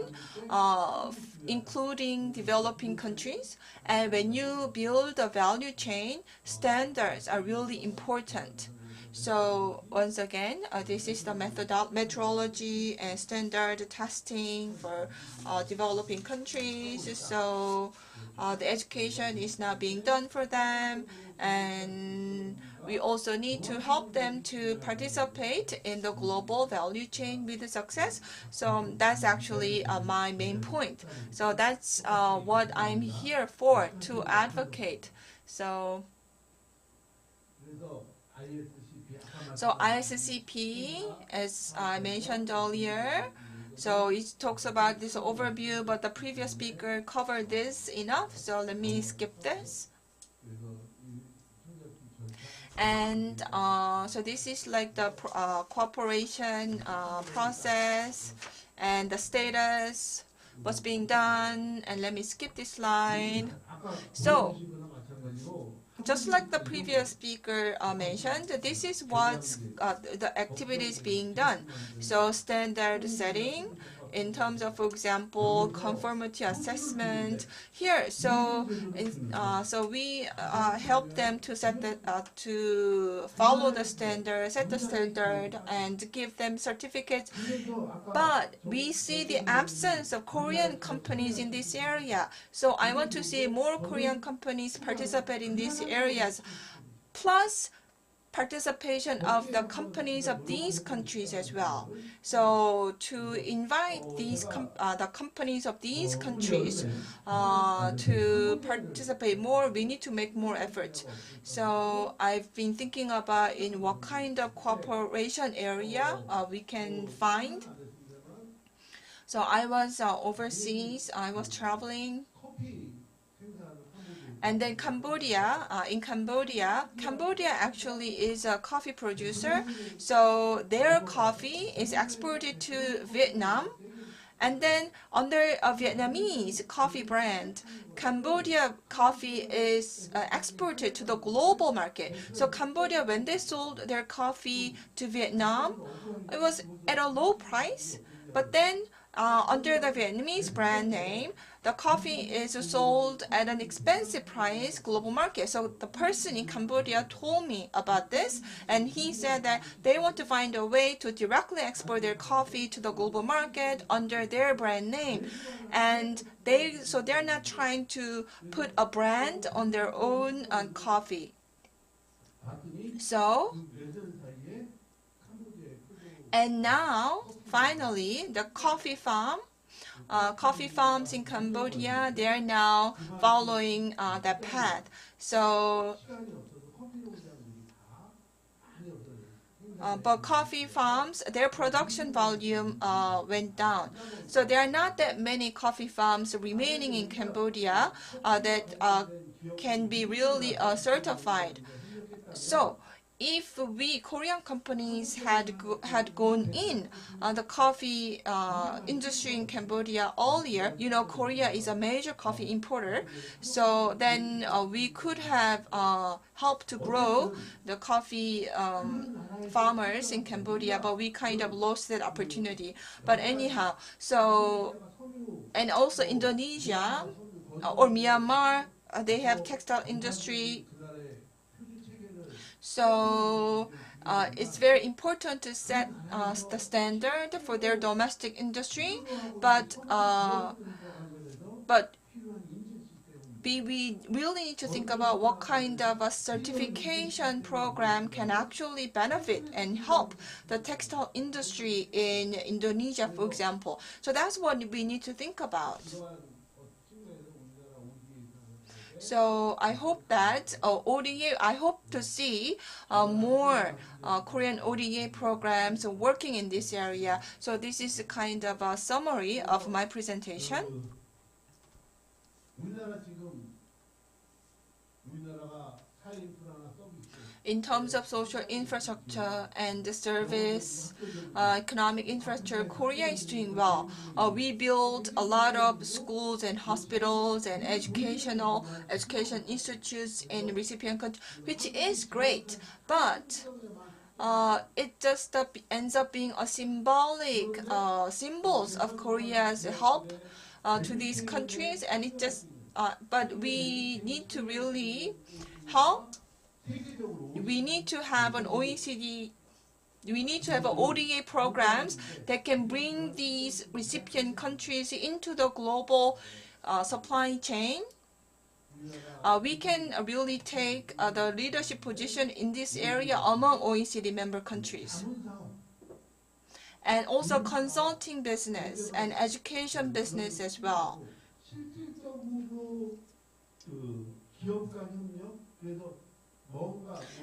including developing countries. And when you build a value chain, standards are really important. So once again, this is the methodology and standard testing for developing countries. So the education is now being done for them, and we also need to help them to participate in the global value chain with success. So that's actually my main point. So that's what I'm here for, to advocate. So ISCP, as I mentioned earlier, so it talks about this overview, but the previous speaker covered this enough, so let me skip this. And so this is like the cooperation process and the status, what's being done, and let me skip this slide. So just like the previous speaker mentioned, this is what's the activities being done. So standard setting in terms of, for example, conformity assessment here. So we help them to to follow the standard, set the standard, and give them certificates. But we see the absence of Korean companies in this area. So I want to see more Korean companies participate in these areas, plus participation of the companies of these countries as well. So to invite these the companies of these countries to participate more, we need to make more efforts. So I've been thinking about in what kind of cooperation area we can find. So I was overseas, I was traveling. And then Cambodia, in Cambodia actually is a coffee producer. So their coffee is exported to Vietnam. And then under a Vietnamese coffee brand, Cambodia coffee is exported to the global market. So Cambodia, when they sold their coffee to Vietnam, it was at a low price. But then under the Vietnamese brand name, the coffee is sold at an expensive price global market. So the person in Cambodia told me about this, and he said that they want to find a way to directly export their coffee to the global market under their brand name. And they're not trying to put a brand on their own coffee. So and now, finally, the coffee farms in Cambodia, they are now following that path. So, but coffee farms, their production volume went down. So there are not that many coffee farms remaining in Cambodia that can be really certified. So, if we Korean companies had gone in the coffee industry in Cambodia earlier, Korea is a major coffee importer, so then we could have helped to grow the coffee farmers in Cambodia, but we kind of lost that opportunity. But anyhow, so, and also Indonesia or Myanmar, they have textile industry. So it's very important to set the standard for their domestic industry, but we really need to think about what kind of a certification program can actually benefit and help the textile industry in Indonesia, for example. So that's what we need to think about. So I hope that ODA, I hope to see more Korean ODA programs working in this area. So this is kind of a summary of my presentation. In terms of social infrastructure and the service, economic infrastructure, Korea is doing well. We built a lot of schools and hospitals and education institutes in recipient countries, which is great. But it just ends up being a symbolic symbols of Korea's help to these countries, and it just. But we need to really help. We need to have an OECD. We need to have ODA programs that can bring these recipient countries into the global supply chain. We can really take the leadership position in this area among OECD member countries. And also consulting business and education business as well.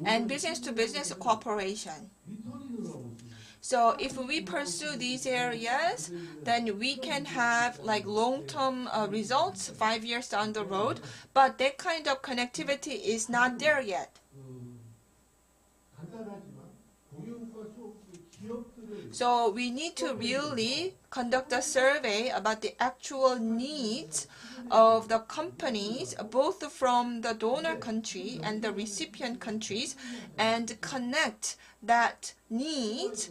And business-to-business cooperation. So if we pursue these areas, then we can have like long-term results 5 years down the road, but that kind of connectivity is not there yet. So we need to really conduct a survey about the actual needs of the companies, both from the donor country and the recipient countries, and connect that need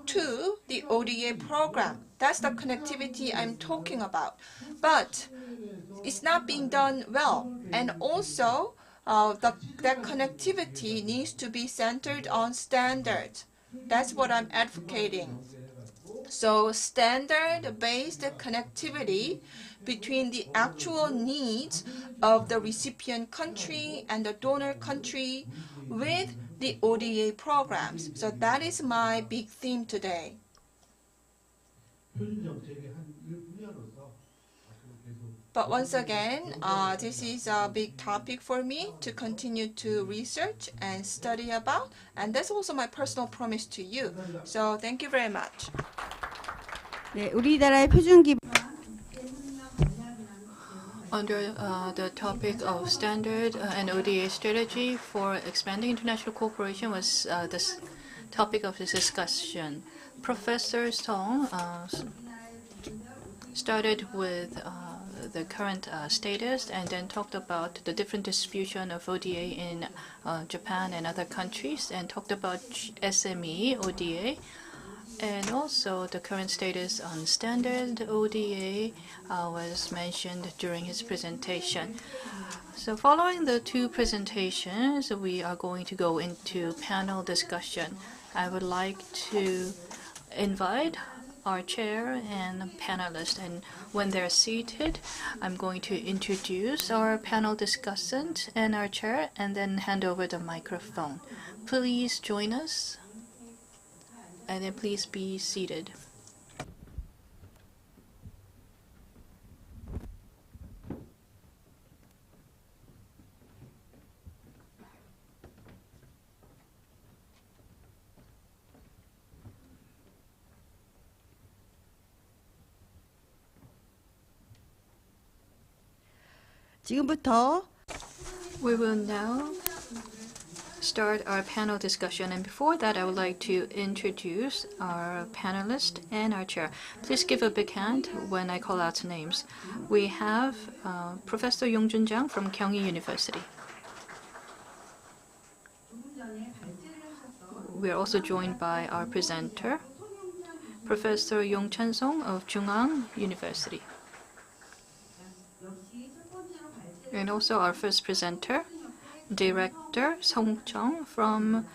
to the ODA program. That's the connectivity I'm talking about. But it's not being done well. And also, that connectivity needs to be centered on standards. That's what I'm advocating. So standard-based connectivity between the actual needs of the recipient country and the donor country with the ODA programs. So that is my big theme today. But once again, this is a big topic for me to continue to research and study about, and that's also my personal promise to you. So thank you very much. 네, 우리나라의 표준 기반 Under the topic of standard and ODA strategy for expanding international cooperation was the topic of this discussion. Professor Song started with the current status and then talked about the different distribution of ODA in Japan and other countries, and talked about SME ODA. And also the current status on standard ODA was mentioned during his presentation. So following the two presentations, we are going to go into panel discussion. I would like to invite our chair and panelists, and when they're seated, I'm going to introduce our panel discussant and our chair, and then hand over the microphone. Please join us. And then please be seated. 지금부터 We will now start our panel discussion. And before that, I would like to introduce our panelists and our chair. Please give a big hand when I call out names. We have Professor Yongjun Jang from Kyunghee University. We are also joined by our presenter, Professor Yong Chan-song of Jung'ang University. And also our first presenter, Director Song Chung from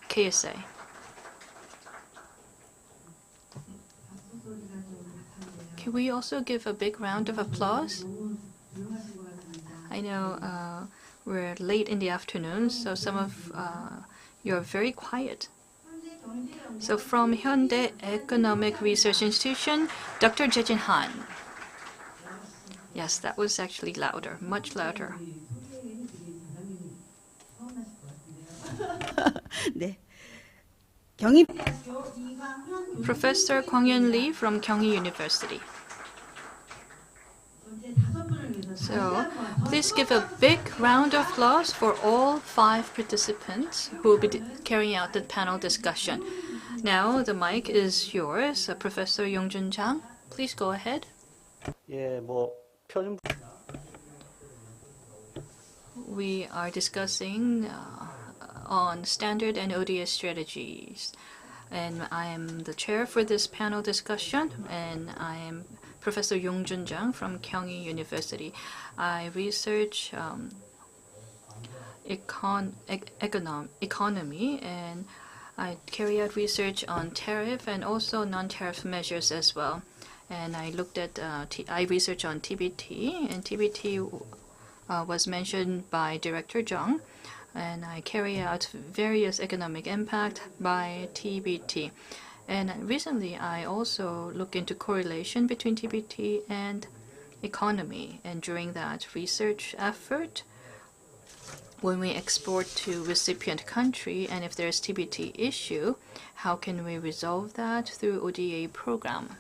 KSA. Can we also give a big round of applause? I know we're late in the afternoon, so some of you are very quiet. So from Hyundai Economic Research Institution, Dr. Jae-jin Han. Yes, that was actually louder, much louder. 네. 경희 Professor Kwang-yeon Lee from Kyunghee University. So, please give a big round of applause for all 5 participants who will be carrying out the panel discussion. Now, the mic is yours, Professor Yongjun Jang. Please go ahead. 예, 뭐 표준 We are discussing on standard and ODA strategies. And I am the chair for this panel discussion, and I am Professor Yongjun Jang from Kyunghee University. I research economy, and I carry out research on tariff and also non-tariff measures as well. And I looked at I research on TBT, and TBT was mentioned by Director Jung, and I carry out various economic impact by TBT. And recently, I also look into correlation between TBT and economy. And during that research effort, when we export to recipient country, and if there's TBT issue, how can we resolve that through ODA program?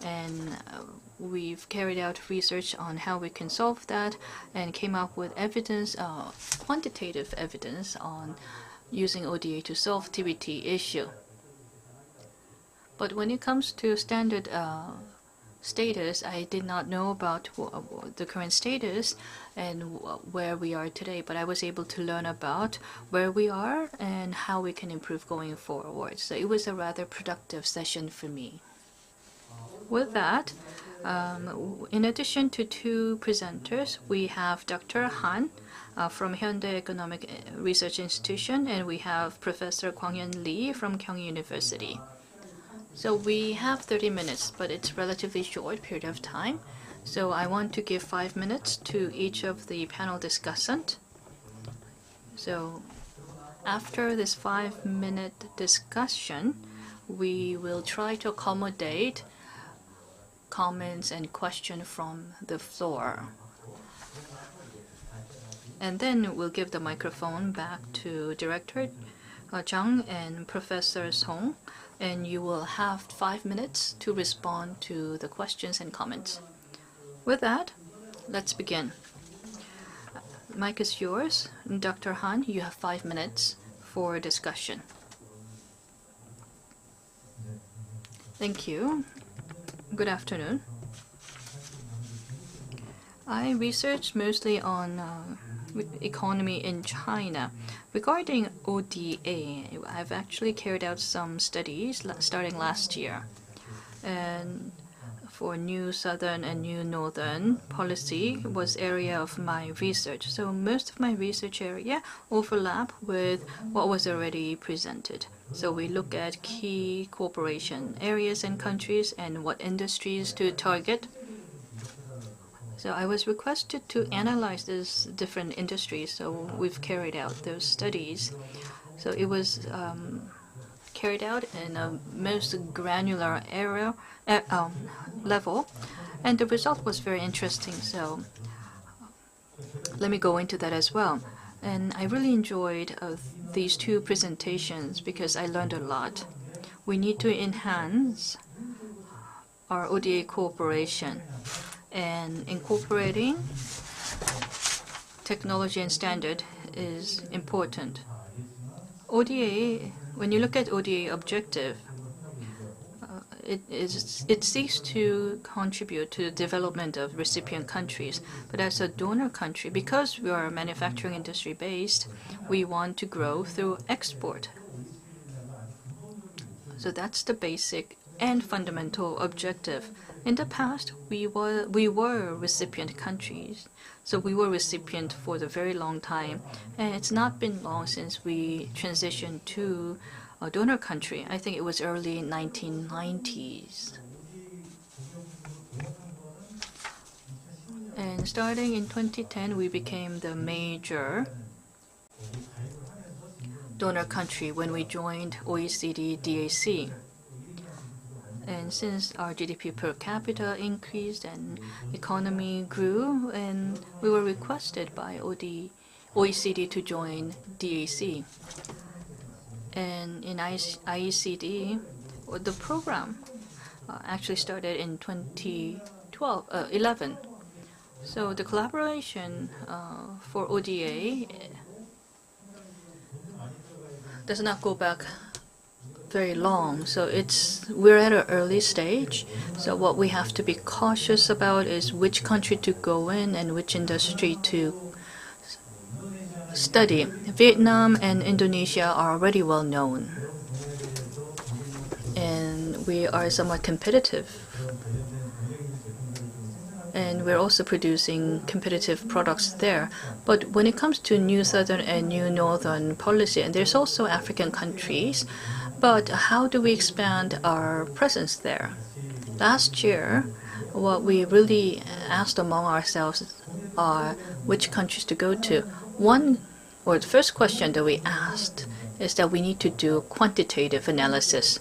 And we've carried out research on how we can solve that and came up with evidence, quantitative evidence on using ODA to solve TBT issue. But when it comes to standard status, I did not know about the current status and where we are today, but I was able to learn about where we are and how we can improve going forward. So it was a rather productive session for me. With that, in addition to 2 presenters, we have Dr. Han from Hyundai Economic Research Institution, and we have Professor Kwang-yeon Lee from Kyunghee University. So we have 30 minutes, but it's relatively short period of time. So I want to give 5 minutes to each of the panel discussant. So after this 5-minute discussion, we will try to accommodate comments and questions from the floor. And then we'll give the microphone back to Director Jang and Professor Song, and you will have 5 minutes to respond to the questions and comments. With that, let's begin. Mic is yours. Dr. Han, you have 5 minutes for discussion. Thank you. Good afternoon. I research mostly on economy in China. Regarding ODA, I've actually carried out some studies starting last year. And for New Southern and New Northern policy was area of my research. So most of my research area overlap with what was already presented. So we look at key cooperation areas and countries and what industries to target. So I was requested to analyze these different industries, so we've carried out those studies. So it was carried out in a most granular area level, and the result was very interesting. So let me go into that as well. And I really enjoyed these 2 presentations because I learned a lot. We need to enhance our ODA cooperation, and incorporating technology and standard is important. ODA, when you look at ODA objective, it seeks to contribute to the development of recipient countries. But as a donor country, because we are manufacturing industry based, we want to grow through export. So that's the basic and fundamental objective. In the past, we were recipient countries. So we were recipient for the very long time. And it's not been long since we transitioned to a donor country. I think it was early 1990s. And starting in 2010, we became the major donor country when we joined OECD DAC. And since our GDP per capita increased and economy grew, and we were requested by OECD to join DAC. And in IECD, the program actually started in 2011. So the collaboration for ODA does not go back very long. So we're at an early stage. So what we have to be cautious about is which country to go in and which industry to study. Vietnam and Indonesia are already well known, and we are somewhat competitive. And we're also producing competitive products there. But when it comes to New Southern and New Northern policy, and there's also African countries, but how do we expand our presence there? Last year, what we really asked among ourselves are which countries to go to. The first question that we asked is that we need to do quantitative analysis.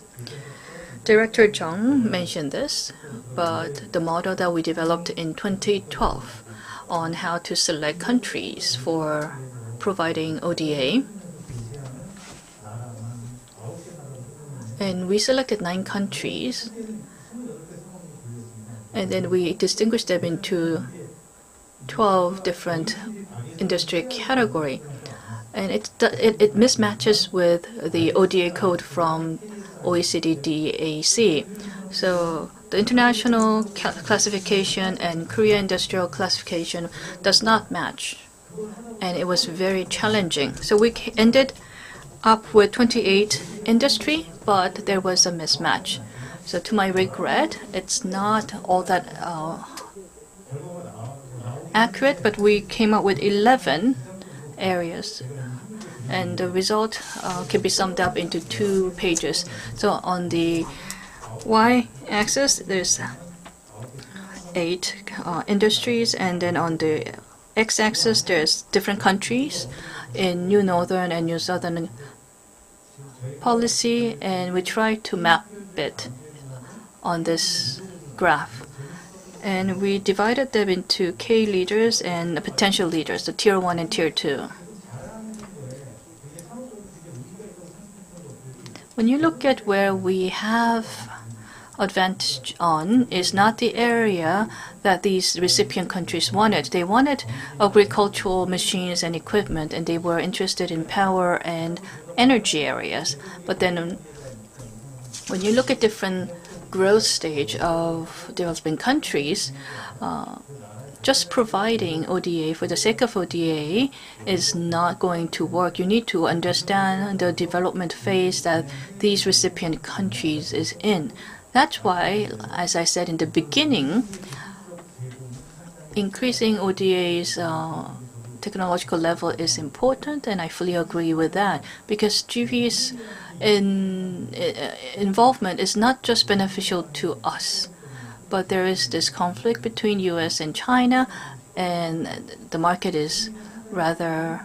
Director Chung mentioned this, but the model that we developed in 2012 on how to select countries for providing ODA, and we selected 9 countries, and then we distinguished them into 12 different industry categories. And it mismatches with the ODA code from OECD DAC. So the international classification and Korea industrial classification does not match. And it was very challenging. So we ended up with 28 industry, but there was a mismatch. So to my regret, it's not all that accurate, but we came up with 11 areas. And the result can be summed up into 2 pages. So on the y-axis, there's 8 industries, and then on the x-axis, there's different countries in New Northern and New Southern policy, and we try to map it on this graph. And we divided them into K leaders and potential leaders, so Tier 1 and Tier 2. When you look at where we have advantage on, is not the area that these recipient countries wanted. They wanted agricultural machines and equipment, and they were interested in power and energy areas. But then when you look at different growth stage of developing countries, just providing ODA for the sake of ODA is not going to work. You need to understand the development phase that these recipient countries is in. That's why, as I said in the beginning, increasing ODA's technological level is important, and I fully agree with that, because GV's involvement is not just beneficial to us, but there is this conflict between US and China, and the market is rather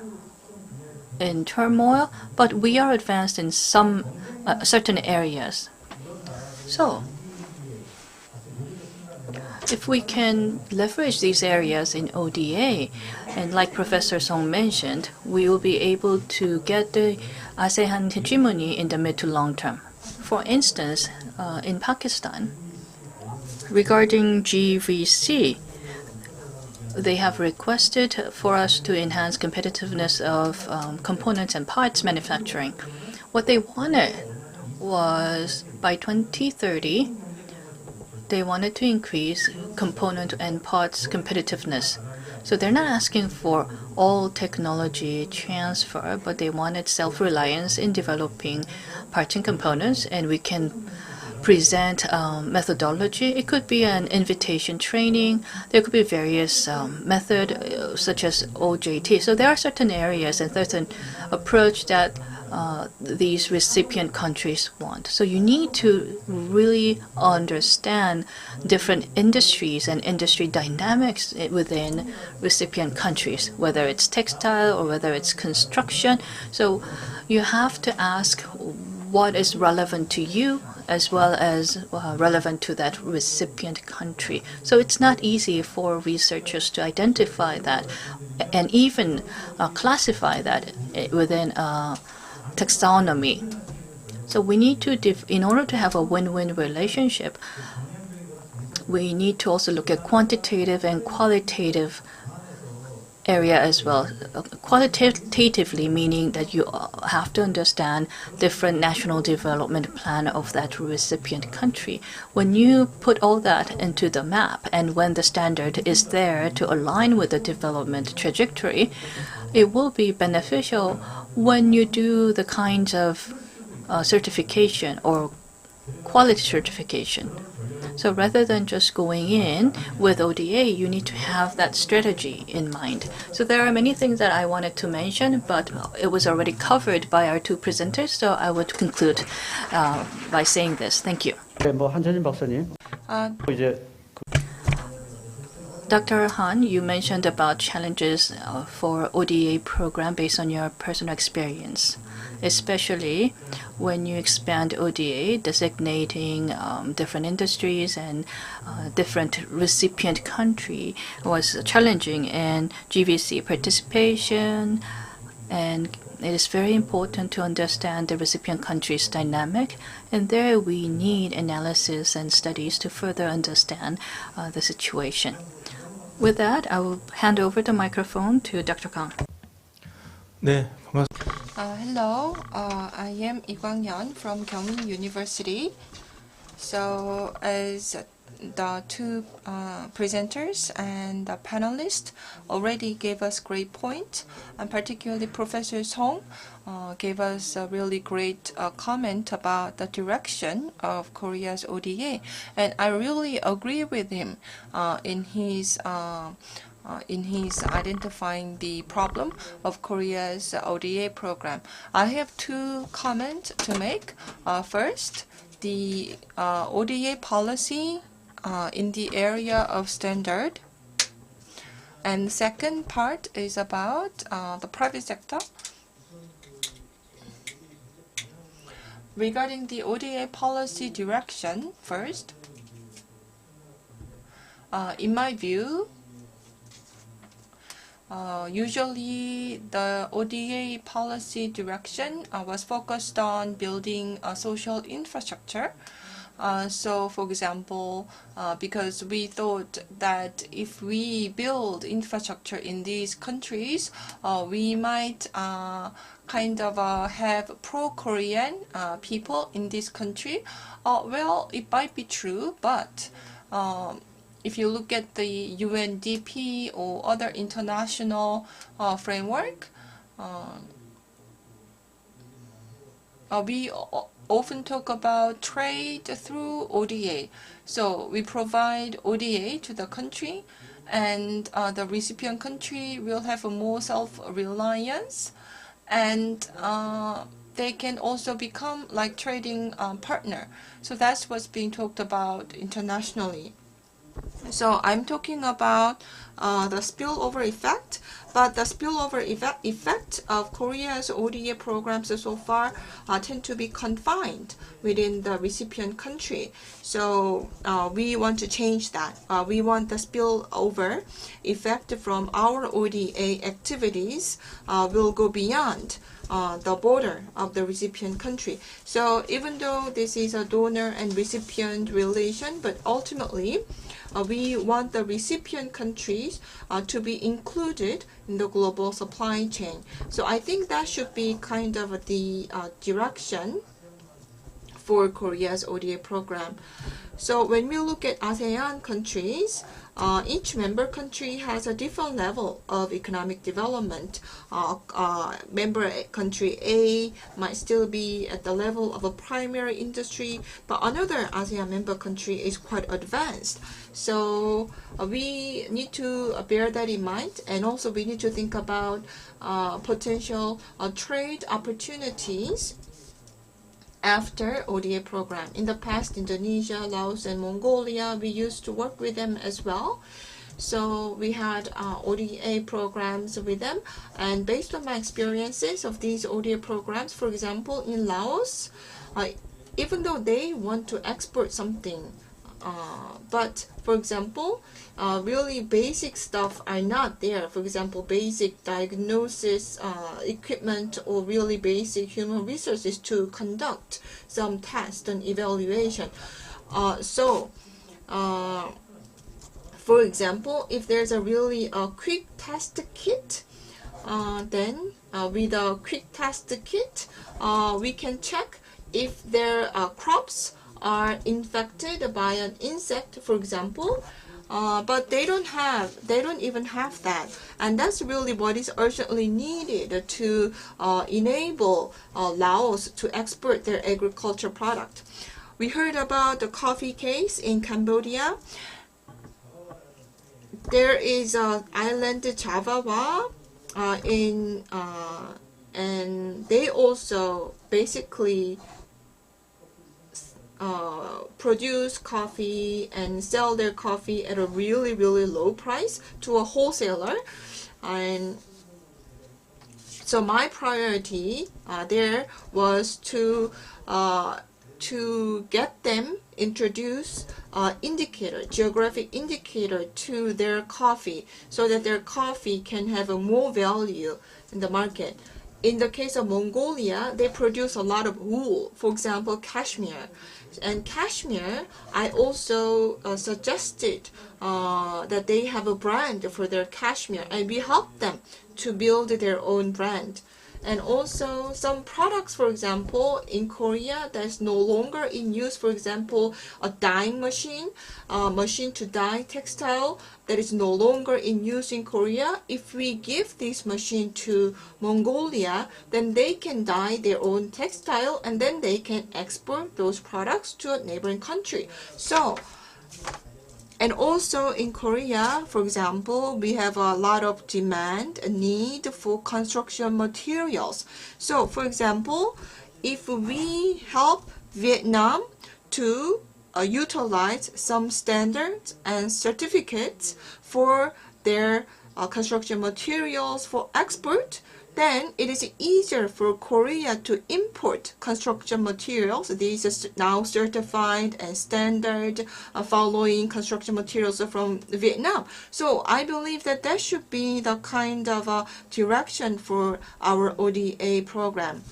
in turmoil, but we are advanced in some certain areas. So if we can leverage these areas in ODA, and like Professor Song mentioned, we will be able to get the ASEAN hegemony in the mid to long term. For instance, in Pakistan, regarding GVC, they have requested for us to enhance competitiveness of components and parts manufacturing. What they wanted was by 2030, they wanted to increase component and parts competitiveness. So they're not asking for all technology transfer, but they wanted self-reliance in developing parts and components, and we can present methodology. It could be an invitation training. There could be various methods such as OJT. So there are certain areas and certain approach that these recipient countries want. So you need to really understand different industries and industry dynamics within recipient countries, whether it's textile or whether it's construction. So you have to ask what is relevant to you as well as relevant to that recipient country. So it's not easy for researchers to identify that and even classify that within taxonomy. So we need to, in order to have a win-win relationship, we need to also look at quantitative and qualitative area as well. Qualitatively meaning that you have to understand different national development plan of that recipient country. When you put all that into the map and when the standard is there to align with the development trajectory, it will be beneficial when you do the kinds of certification or quality certification. So rather than just going in with ODA, you need to have that strategy in mind. So there are many things that I wanted to mention, but it was already covered by our two presenters, so I would conclude by saying this. Thank you. 네, 뭐 한찬진 박사님. 이제 Dr. Han, you mentioned about challenges for ODA program based on your personal experience, especially when you expand ODA, designating different industries and different recipient country was challenging, and GVC participation, and it is very important to understand the recipient country's dynamic, and there we need analysis and studies to further understand the situation. With that, I will hand over the microphone to Dr. Kang. 네, 반갑습니다. Hello, I am Lee Kwang-yeon from Gyeonggi University. So as the two presenters and the panelists already gave us great point, and particularly Professor Song gave us a really great comment about the direction of Korea's ODA, and I really agree with him in his identifying the problem of Korea's ODA program. I have two comments to make. First, the ODA policy in the area of standard, and second part is about the private sector. Regarding the ODA policy direction, first, in my view, usually the ODA policy direction was focused on building a social infrastructure. So, for example, because we thought that if we build infrastructure in these countries, we might kind of have pro-Korean people in this country. Well, it might be true, but if you look at the UNDP or other international framework, we often talk about trade through ODA. So we provide ODA to the country, and the recipient country will have a more self-reliance, and they can also become like trading partner. So that's what's being talked about internationally. So I'm talking about the spillover effect, but the spillover effect of Korea's ODA programs so far tend to be confined within the recipient country. So we want to change that. We want the spillover effect from our ODA activities will go beyond the border of the recipient country. So even though this is a donor and recipient relation, but ultimately we want the recipient countries to be included in the global supply chain. So I think that should be kind of the direction for Korea's ODA program. So when we look at ASEAN countries, each member country has a different level of economic development. Member country A might still be at the level of a primary industry, but another ASEAN member country is quite advanced. So we need to bear that in mind, and also we need to think about potential trade opportunities after ODA program. In the past, Indonesia, Laos, and Mongolia, we used to work with them as well. So we had ODA programs with them, and based on my experiences of these ODA programs, for example, in Laos, even though they want to export something, but for example, really basic stuff are not there. For example, basic diagnosis equipment or really basic human resources to conduct some tests and evaluation. For example, if there's a really quick test kit, then with a quick test kit, we can check if their crops are infected by an insect, for example, but they don't even have that, and that's really what is urgently needed to enable Laos to export their agriculture product. We heard about the coffee case in Cambodia. There is an island Java and they also basically produce coffee and sell their coffee at a really low price to a wholesaler. And so my priority there was to get them introduce geographic indicator to their coffee, so that their coffee can have a more value in the market. In the case of Mongolia, they produce a lot of wool, for example, cashmere. And cashmere, I also suggested that they have a brand for their cashmere, and we helped them to build their own brand. And also some products, for example, in Korea that's no longer in use, for example, a dyeing machine, machine to dye textile that is no longer in use in Korea. If we give this machine to Mongolia, then they can dye their own textile, and then they can export those products to a neighboring country. So, and also in Korea, for example, we have a lot of demand, a need for construction materials. So, for example, if we help Vietnam to utilize some standards and certificates for their construction materials for export, then it is easier for Korea to import construction materials. These are now certified and standard following construction materials from Vietnam. So I believe that that should be the kind of direction for our ODA program.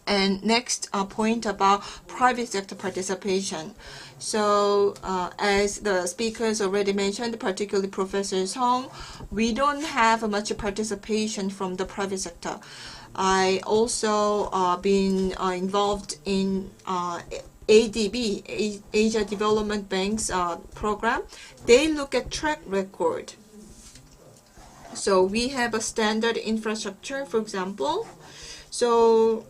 And next point about private sector participation. So as the speakers already mentioned, particularly Professor Song, we don't have much participation from the private sector. I also been involved in ADB, Asia Development Bank's program. They look at track record. So we have a standard infrastructure, for example. So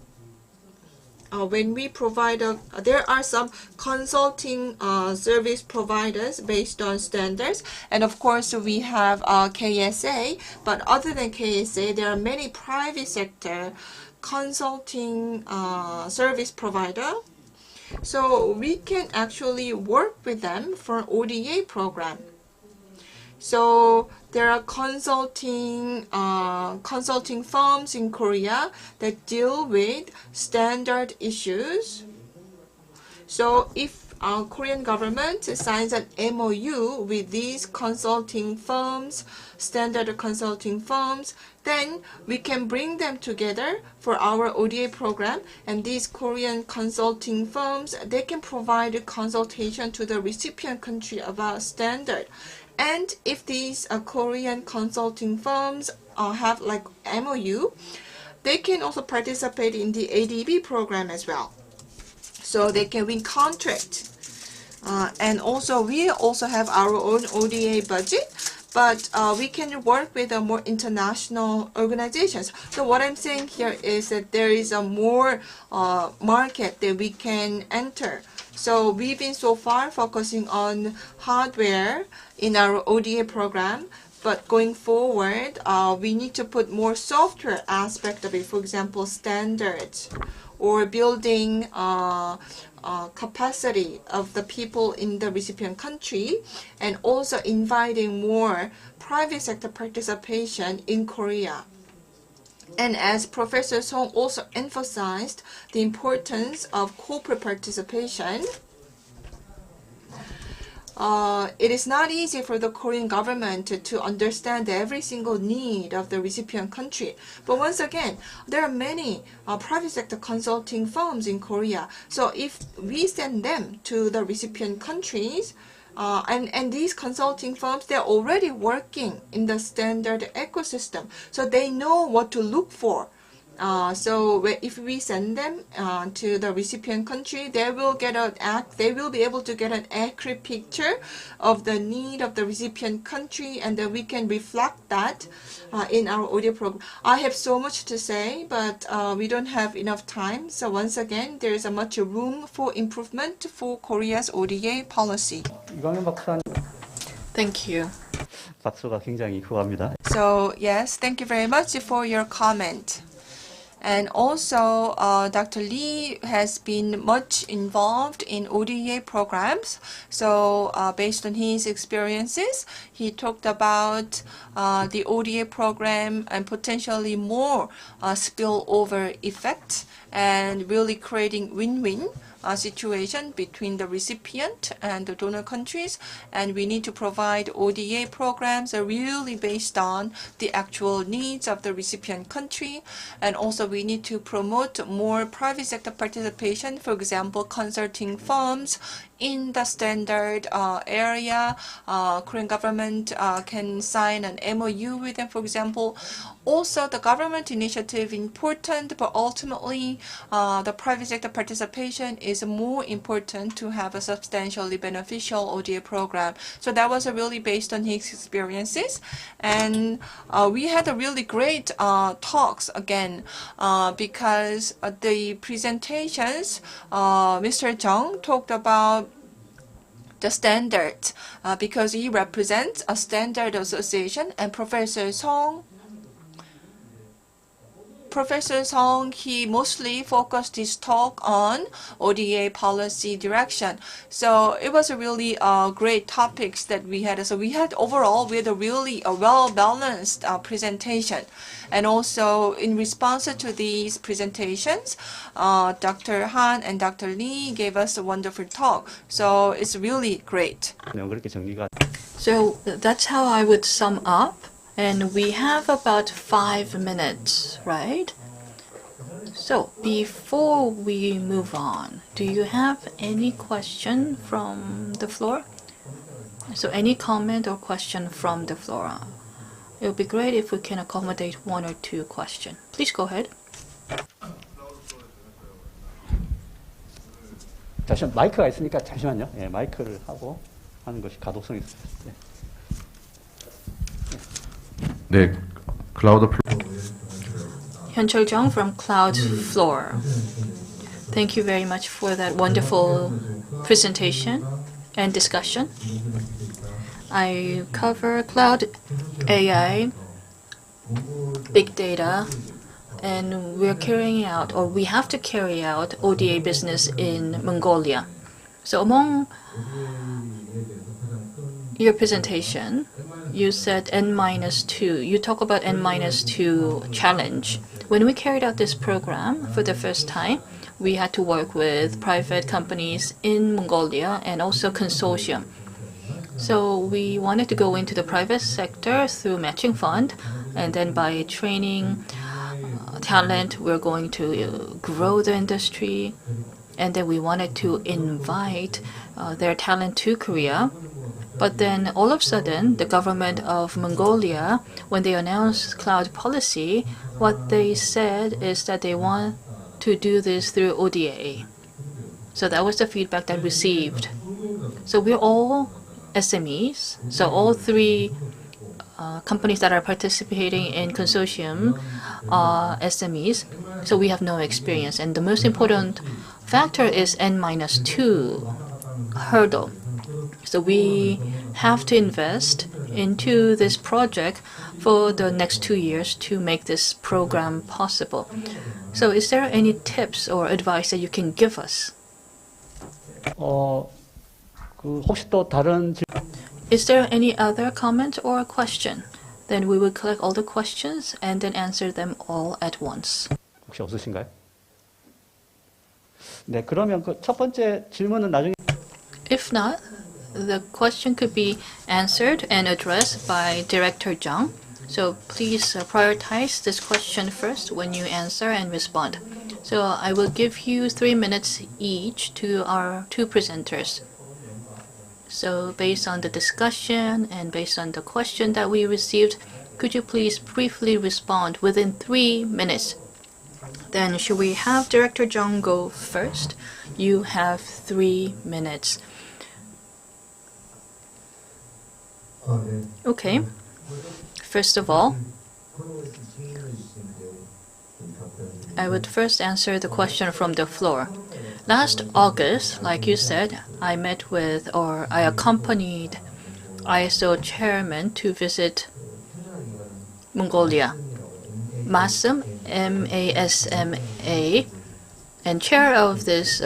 when we provide there are some consulting service providers based on standards, and of course we have KSA, but other than KSA, there are many private sector consulting service provider. So we can actually work with them for ODA program. So there are consulting firms in Korea that deal with standard issues. So if our Korean government signs an MOU with these consulting firms, standard consulting firms, then we can bring them together for our ODA program, and these Korean consulting firms, they can provide a consultation to the recipient country about standard. And if these Korean consulting firms have like MOU, they can also participate in the ADB program as well. So they can win contract. And also we also have our own ODA budget, but we can work with more international organizations. So what I'm saying here is that there is a more market that we can enter. So we've been so far focusing on hardware in our ODA program, but going forward, we need to put more software aspect of it. For example, standards or building capacity of the people in the recipient country, and also inviting more private sector participation in Korea. And as Professor Song also emphasized the importance of corporate participation, it is not easy for the Korean government to understand every single need of the recipient country. But once again, there are many private sector consulting firms in Korea. So if we send them to the recipient countries, and these consulting firms, they're already working in the standard ecosystem. So they know what to look for. So if we send them to the recipient country, they will be able to get an accurate picture of the need of the recipient country, and then we can reflect that in our audio program. I have so much to say, but we don't have enough time. So once again, there is a much room for improvement for Korea's ODA policy. 이광현 박사님 Thank you. 박수가 굉장히 후합니다. So yes, thank you very much for your comment. And also, Dr. Lee has been much involved in ODA programs. So based on his experiences, he talked about the ODA program and potentially more spillover effect, and really creating win-win situation between the recipient and the donor countries. And we need to provide ODA programs that are really based on the actual needs of the recipient country. And also we need to promote more private sector participation, for example, consulting firms in the standard area. Korean government can sign an MOU with them, for example. Also, the government initiative important, but ultimately the private sector participation is more important to have a substantially beneficial ODA program. So that was really based on his experiences. And we had a really great talks again, because the presentations, Mr. Jung talked about the standard, because he represents a standard association, and Professor Song, he mostly focused his talk on ODA policy direction. So it was a really great topics that we had. So we had overall, we had a really well-balanced presentation. And also in response to these presentations, Dr. Han and Dr. Lee gave us a wonderful talk. So it's really great. 그렇게 정리가. So that's how I would sum up. And we have about 5 minutes, right? So before we move on, do you have any question from the floor? So any comment or question from the floor? It would be great if we can accommodate 1 or 2 questions. Please go ahead. 잠시만, 마이크가 있으니까 잠시만요. 예, 마이크를 하고 하는 것이 가독성이 있습니다. 네, 클라우드 Hyunchul Jung from Cloud Floor. Thank you very much for that wonderful presentation and discussion. I cover cloud AI, big data, and we're carrying out, or we have to carry out, ODA business in Mongolia. So among your presentation, you said N-2. You talk about N-2 challenge. When we carried out this program for the first time, we had to work with private companies in Mongolia and also consortium. So we wanted to go into the private sector through matching fund, and then by training talent, we're going to grow the industry. And then we wanted to invite their talent to Korea. But then all of a sudden, the government of Mongolia, when they announced cloud policy, what they said is that they want to do this through ODA. So that was the feedback that we received. So we're all SMEs. So all three companies that are participating in consortium are SMEs. So we have no experience. And the most important factor is N-2 hurdle. So we have to invest into this project for the next 2 years to make this program possible. So is there any tips or advice that you can give us? 혹시 또 다른 Is there any other comment or question? Then we will collect all the questions and then answer them all at once. 혹시 없으신가요? 네, 그러면 그 첫 번째 질문은 나중에 If not, the question could be answered and addressed by Director Jung. So please prioritize this question first when you answer and respond. So I will give you 3 minutes each to our two presenters. So based on the discussion and based on the question that we received, could you please briefly respond within 3 minutes? Then should we have Director Jung go first? You have 3 minutes. Okay. First of all, I would first answer the question from the floor. Last August, like you said, I met with or I accompanied ISO chairman to visit Mongolia. Masum, M-A-S-M-A, and chair of this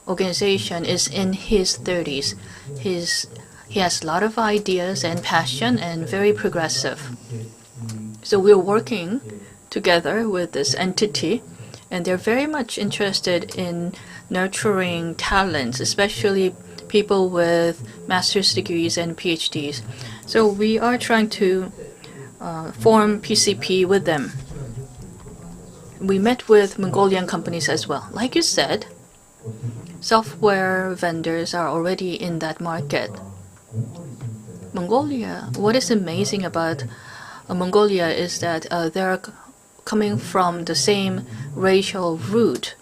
organization is in his 30s. He has a lot of ideas and passion and very progressive. So we're working together with this entity, and they're very much interested in nurturing talents, especially people with master's degrees and PhDs. So we are trying to form PCP with them. We met with Mongolian companies as well. Like you said, software vendors are already in that market. Mongolia, what is amazing about Mongolia is that they're coming from the same racial root.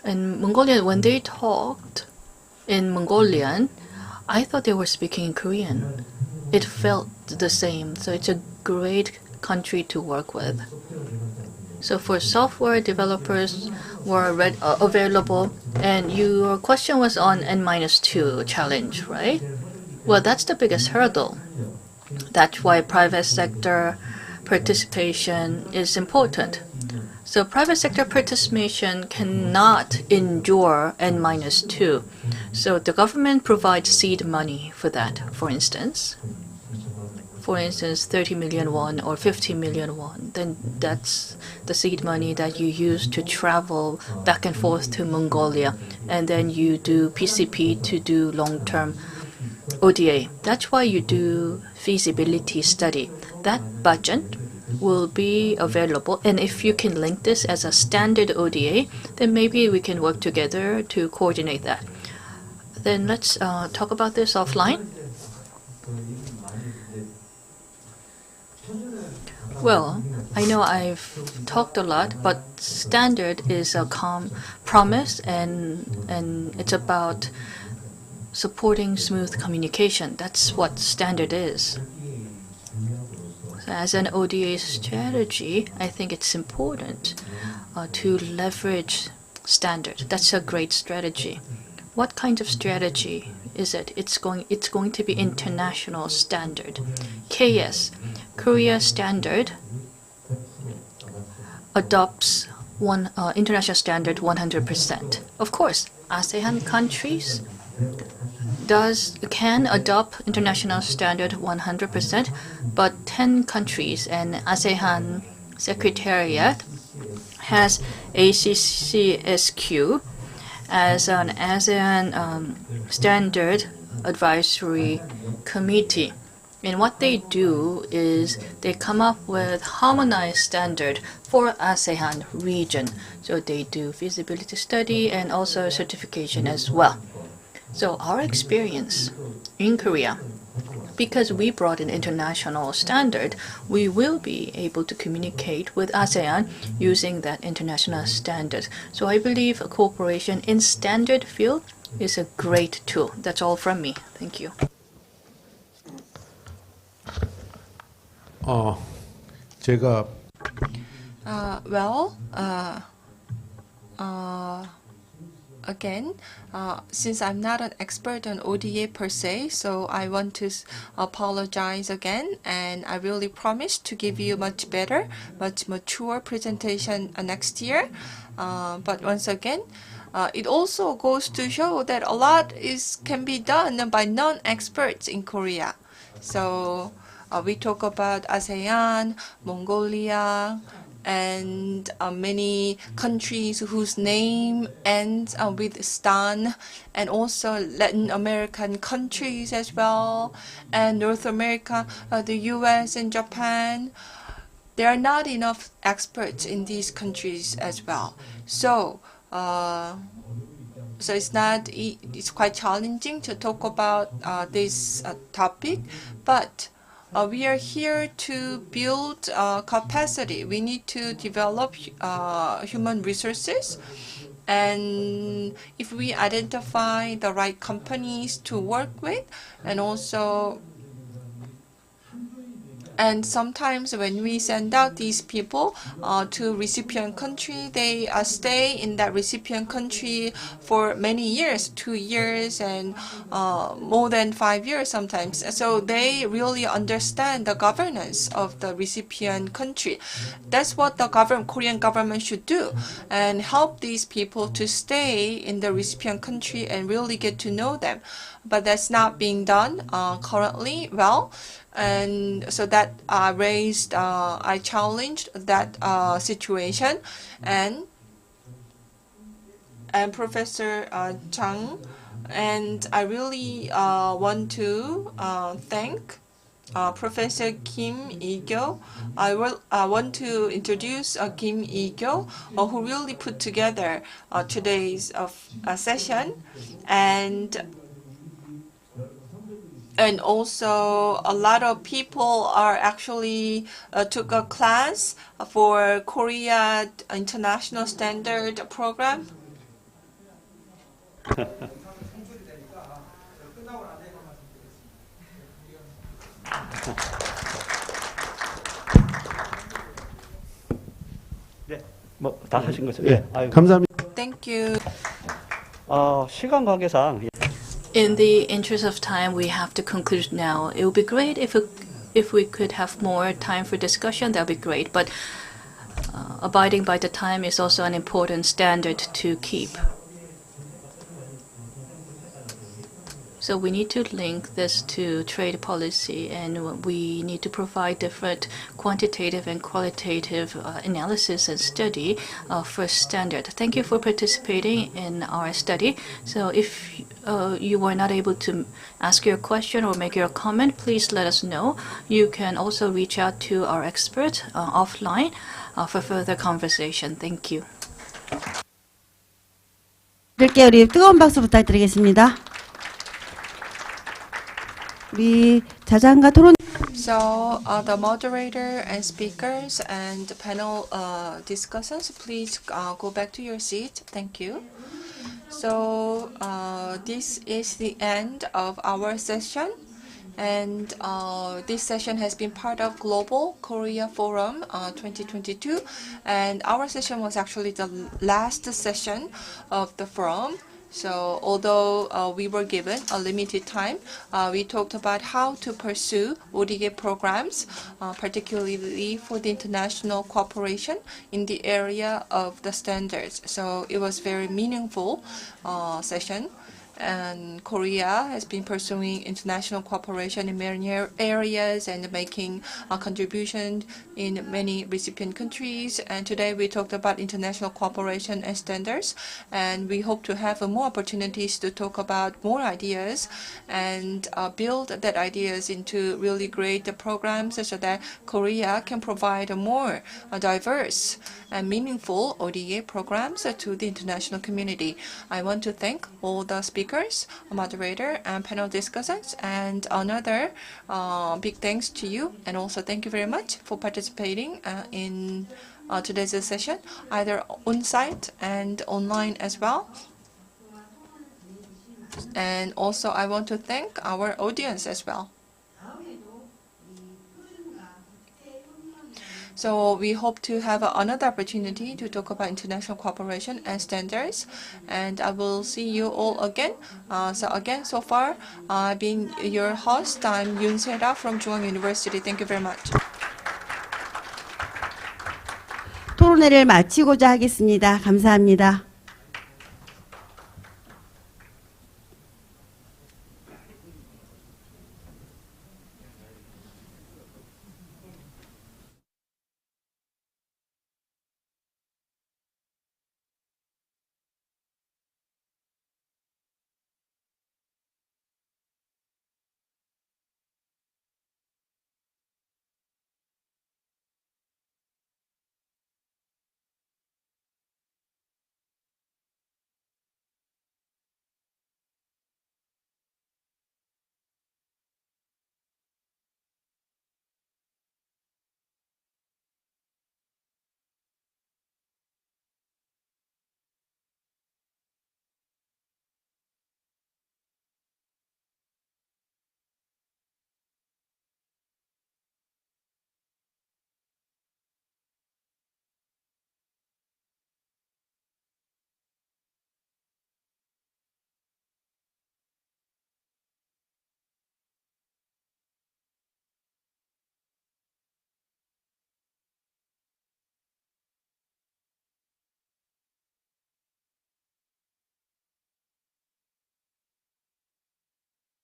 In Mongolian, when they talked in Mongolian, I thought they were speaking Korean. It felt the same, so it's a great country to work with. So for software developers were available, and your question was on N-2 challenge, right? Well, that's the biggest hurdle. That's why private sector participation is important. So private sector participation cannot endure N-2. So the government provides seed money for that, for instance. For instance, 30 million won or 50 million won, then that's the seed money that you use to travel back and forth to Mongolia. And then you do PCP to do long-term ODA. That's why you do feasibility study. That budget will be available. And if you can link this as a standard ODA, then maybe we can work together to coordinate that. Then let's talk about this offline. Well, I know I've talked a lot, but standard is a promise, and it's about supporting smooth communication. That's what standard is. So as an ODA strategy, I think it's important to leverage standard. That's a great strategy. What kind of strategy is it? It's going to be international standard. KS, Korea standard, adopts international standard 100%. Of course, ASEAN countries can adopt international standard 100%, but 10 countries and ASEAN Secretariat has ACCSQ as an ASEAN standard advisory committee. And what they do is they come up with harmonized standard for ASEAN region. So they do feasibility study and also certification as well. So our experience in Korea, because we brought an international standard, we will be able to communicate with ASEAN using that international standard. So I believe cooperation in standard field is a great tool. That's all from me. Thank you. 제가 Again, since I'm not an expert on ODA per se, so I want to apologize again, and I really promise to give you much better, much mature presentation next year. But once again, it also goes to show that a lot can be done by non-experts in Korea. So we talk about ASEAN, Mongolia, and many countries whose name ends with stan, and also Latin American countries as well, and North America, the US and Japan. There are not enough experts in these countries as well. So it's quite challenging to talk about this topic, but we are here to build capacity. We need to develop human resources. And if we identify the right companies to work with, and sometimes when we send out these people to recipient country, they stay in that recipient country for many years, 2 years and more than 5 years sometimes. So they really understand the governance of the recipient country. That's what the Korean government should do, and help these people to stay in the recipient country and really get to know them. But that's not being done currently well. And so that I challenged that situation, and Professor Chang, and I really want to thank Professor Kim Il-kyo. I want to introduce Kim Il-kyo, who really put together today's session, and also a lot of people are actually took a class for Korea International Standard Program. 네, 뭐 다 하신 거죠? 예, 아이고. 감사합니다. Thank you. 시간 관계상 In the interest of time, we have to conclude now. It would be great if we could have more time for discussion. That would be great. But abiding by the time is also an important standard to keep. So we need to link this to trade policy, and we need to provide different quantitative and qualitative analysis and study for standard. Thank you for participating in our study. So if you were not able to ask your question or make your comment, please let us know. You can also reach out to our expert offline for further conversation. Thank you. 우리 뜨거운 박수 부탁드리겠습니다. 우리 자장가 토론. So the moderator and speakers and panel discussants, please go back to your seat. Thank you. So this is the end of our session, and this session has been part of Global Korea Forum 2022, and our session was actually the last session of the forum. So although we were given a limited time, we talked about how to pursue ODA programs, particularly for the international cooperation in the area of the standards. So it was very meaningful session. And Korea has been pursuing international cooperation in many areas and making a contribution in many recipient countries. And today we talked about international cooperation and standards. And we hope to have more opportunities to talk about more ideas and build that ideas into really great programs so that Korea can provide more diverse and meaningful ODA programs to the international community. I want to thank all the speakers, moderator, and panel discussants, and another big thanks to you, and also thank you very much for participating in today's session, either on-site and online as well. And also I want to thank our audience as well. So we hope to have another opportunity to talk about international cooperation and standards. And I will see you all again. So far, I've been your host. I'm Yoon Se-ra from Jungwon University. Thank you very much. 토론회를 마치고자 하겠습니다. 감사합니다.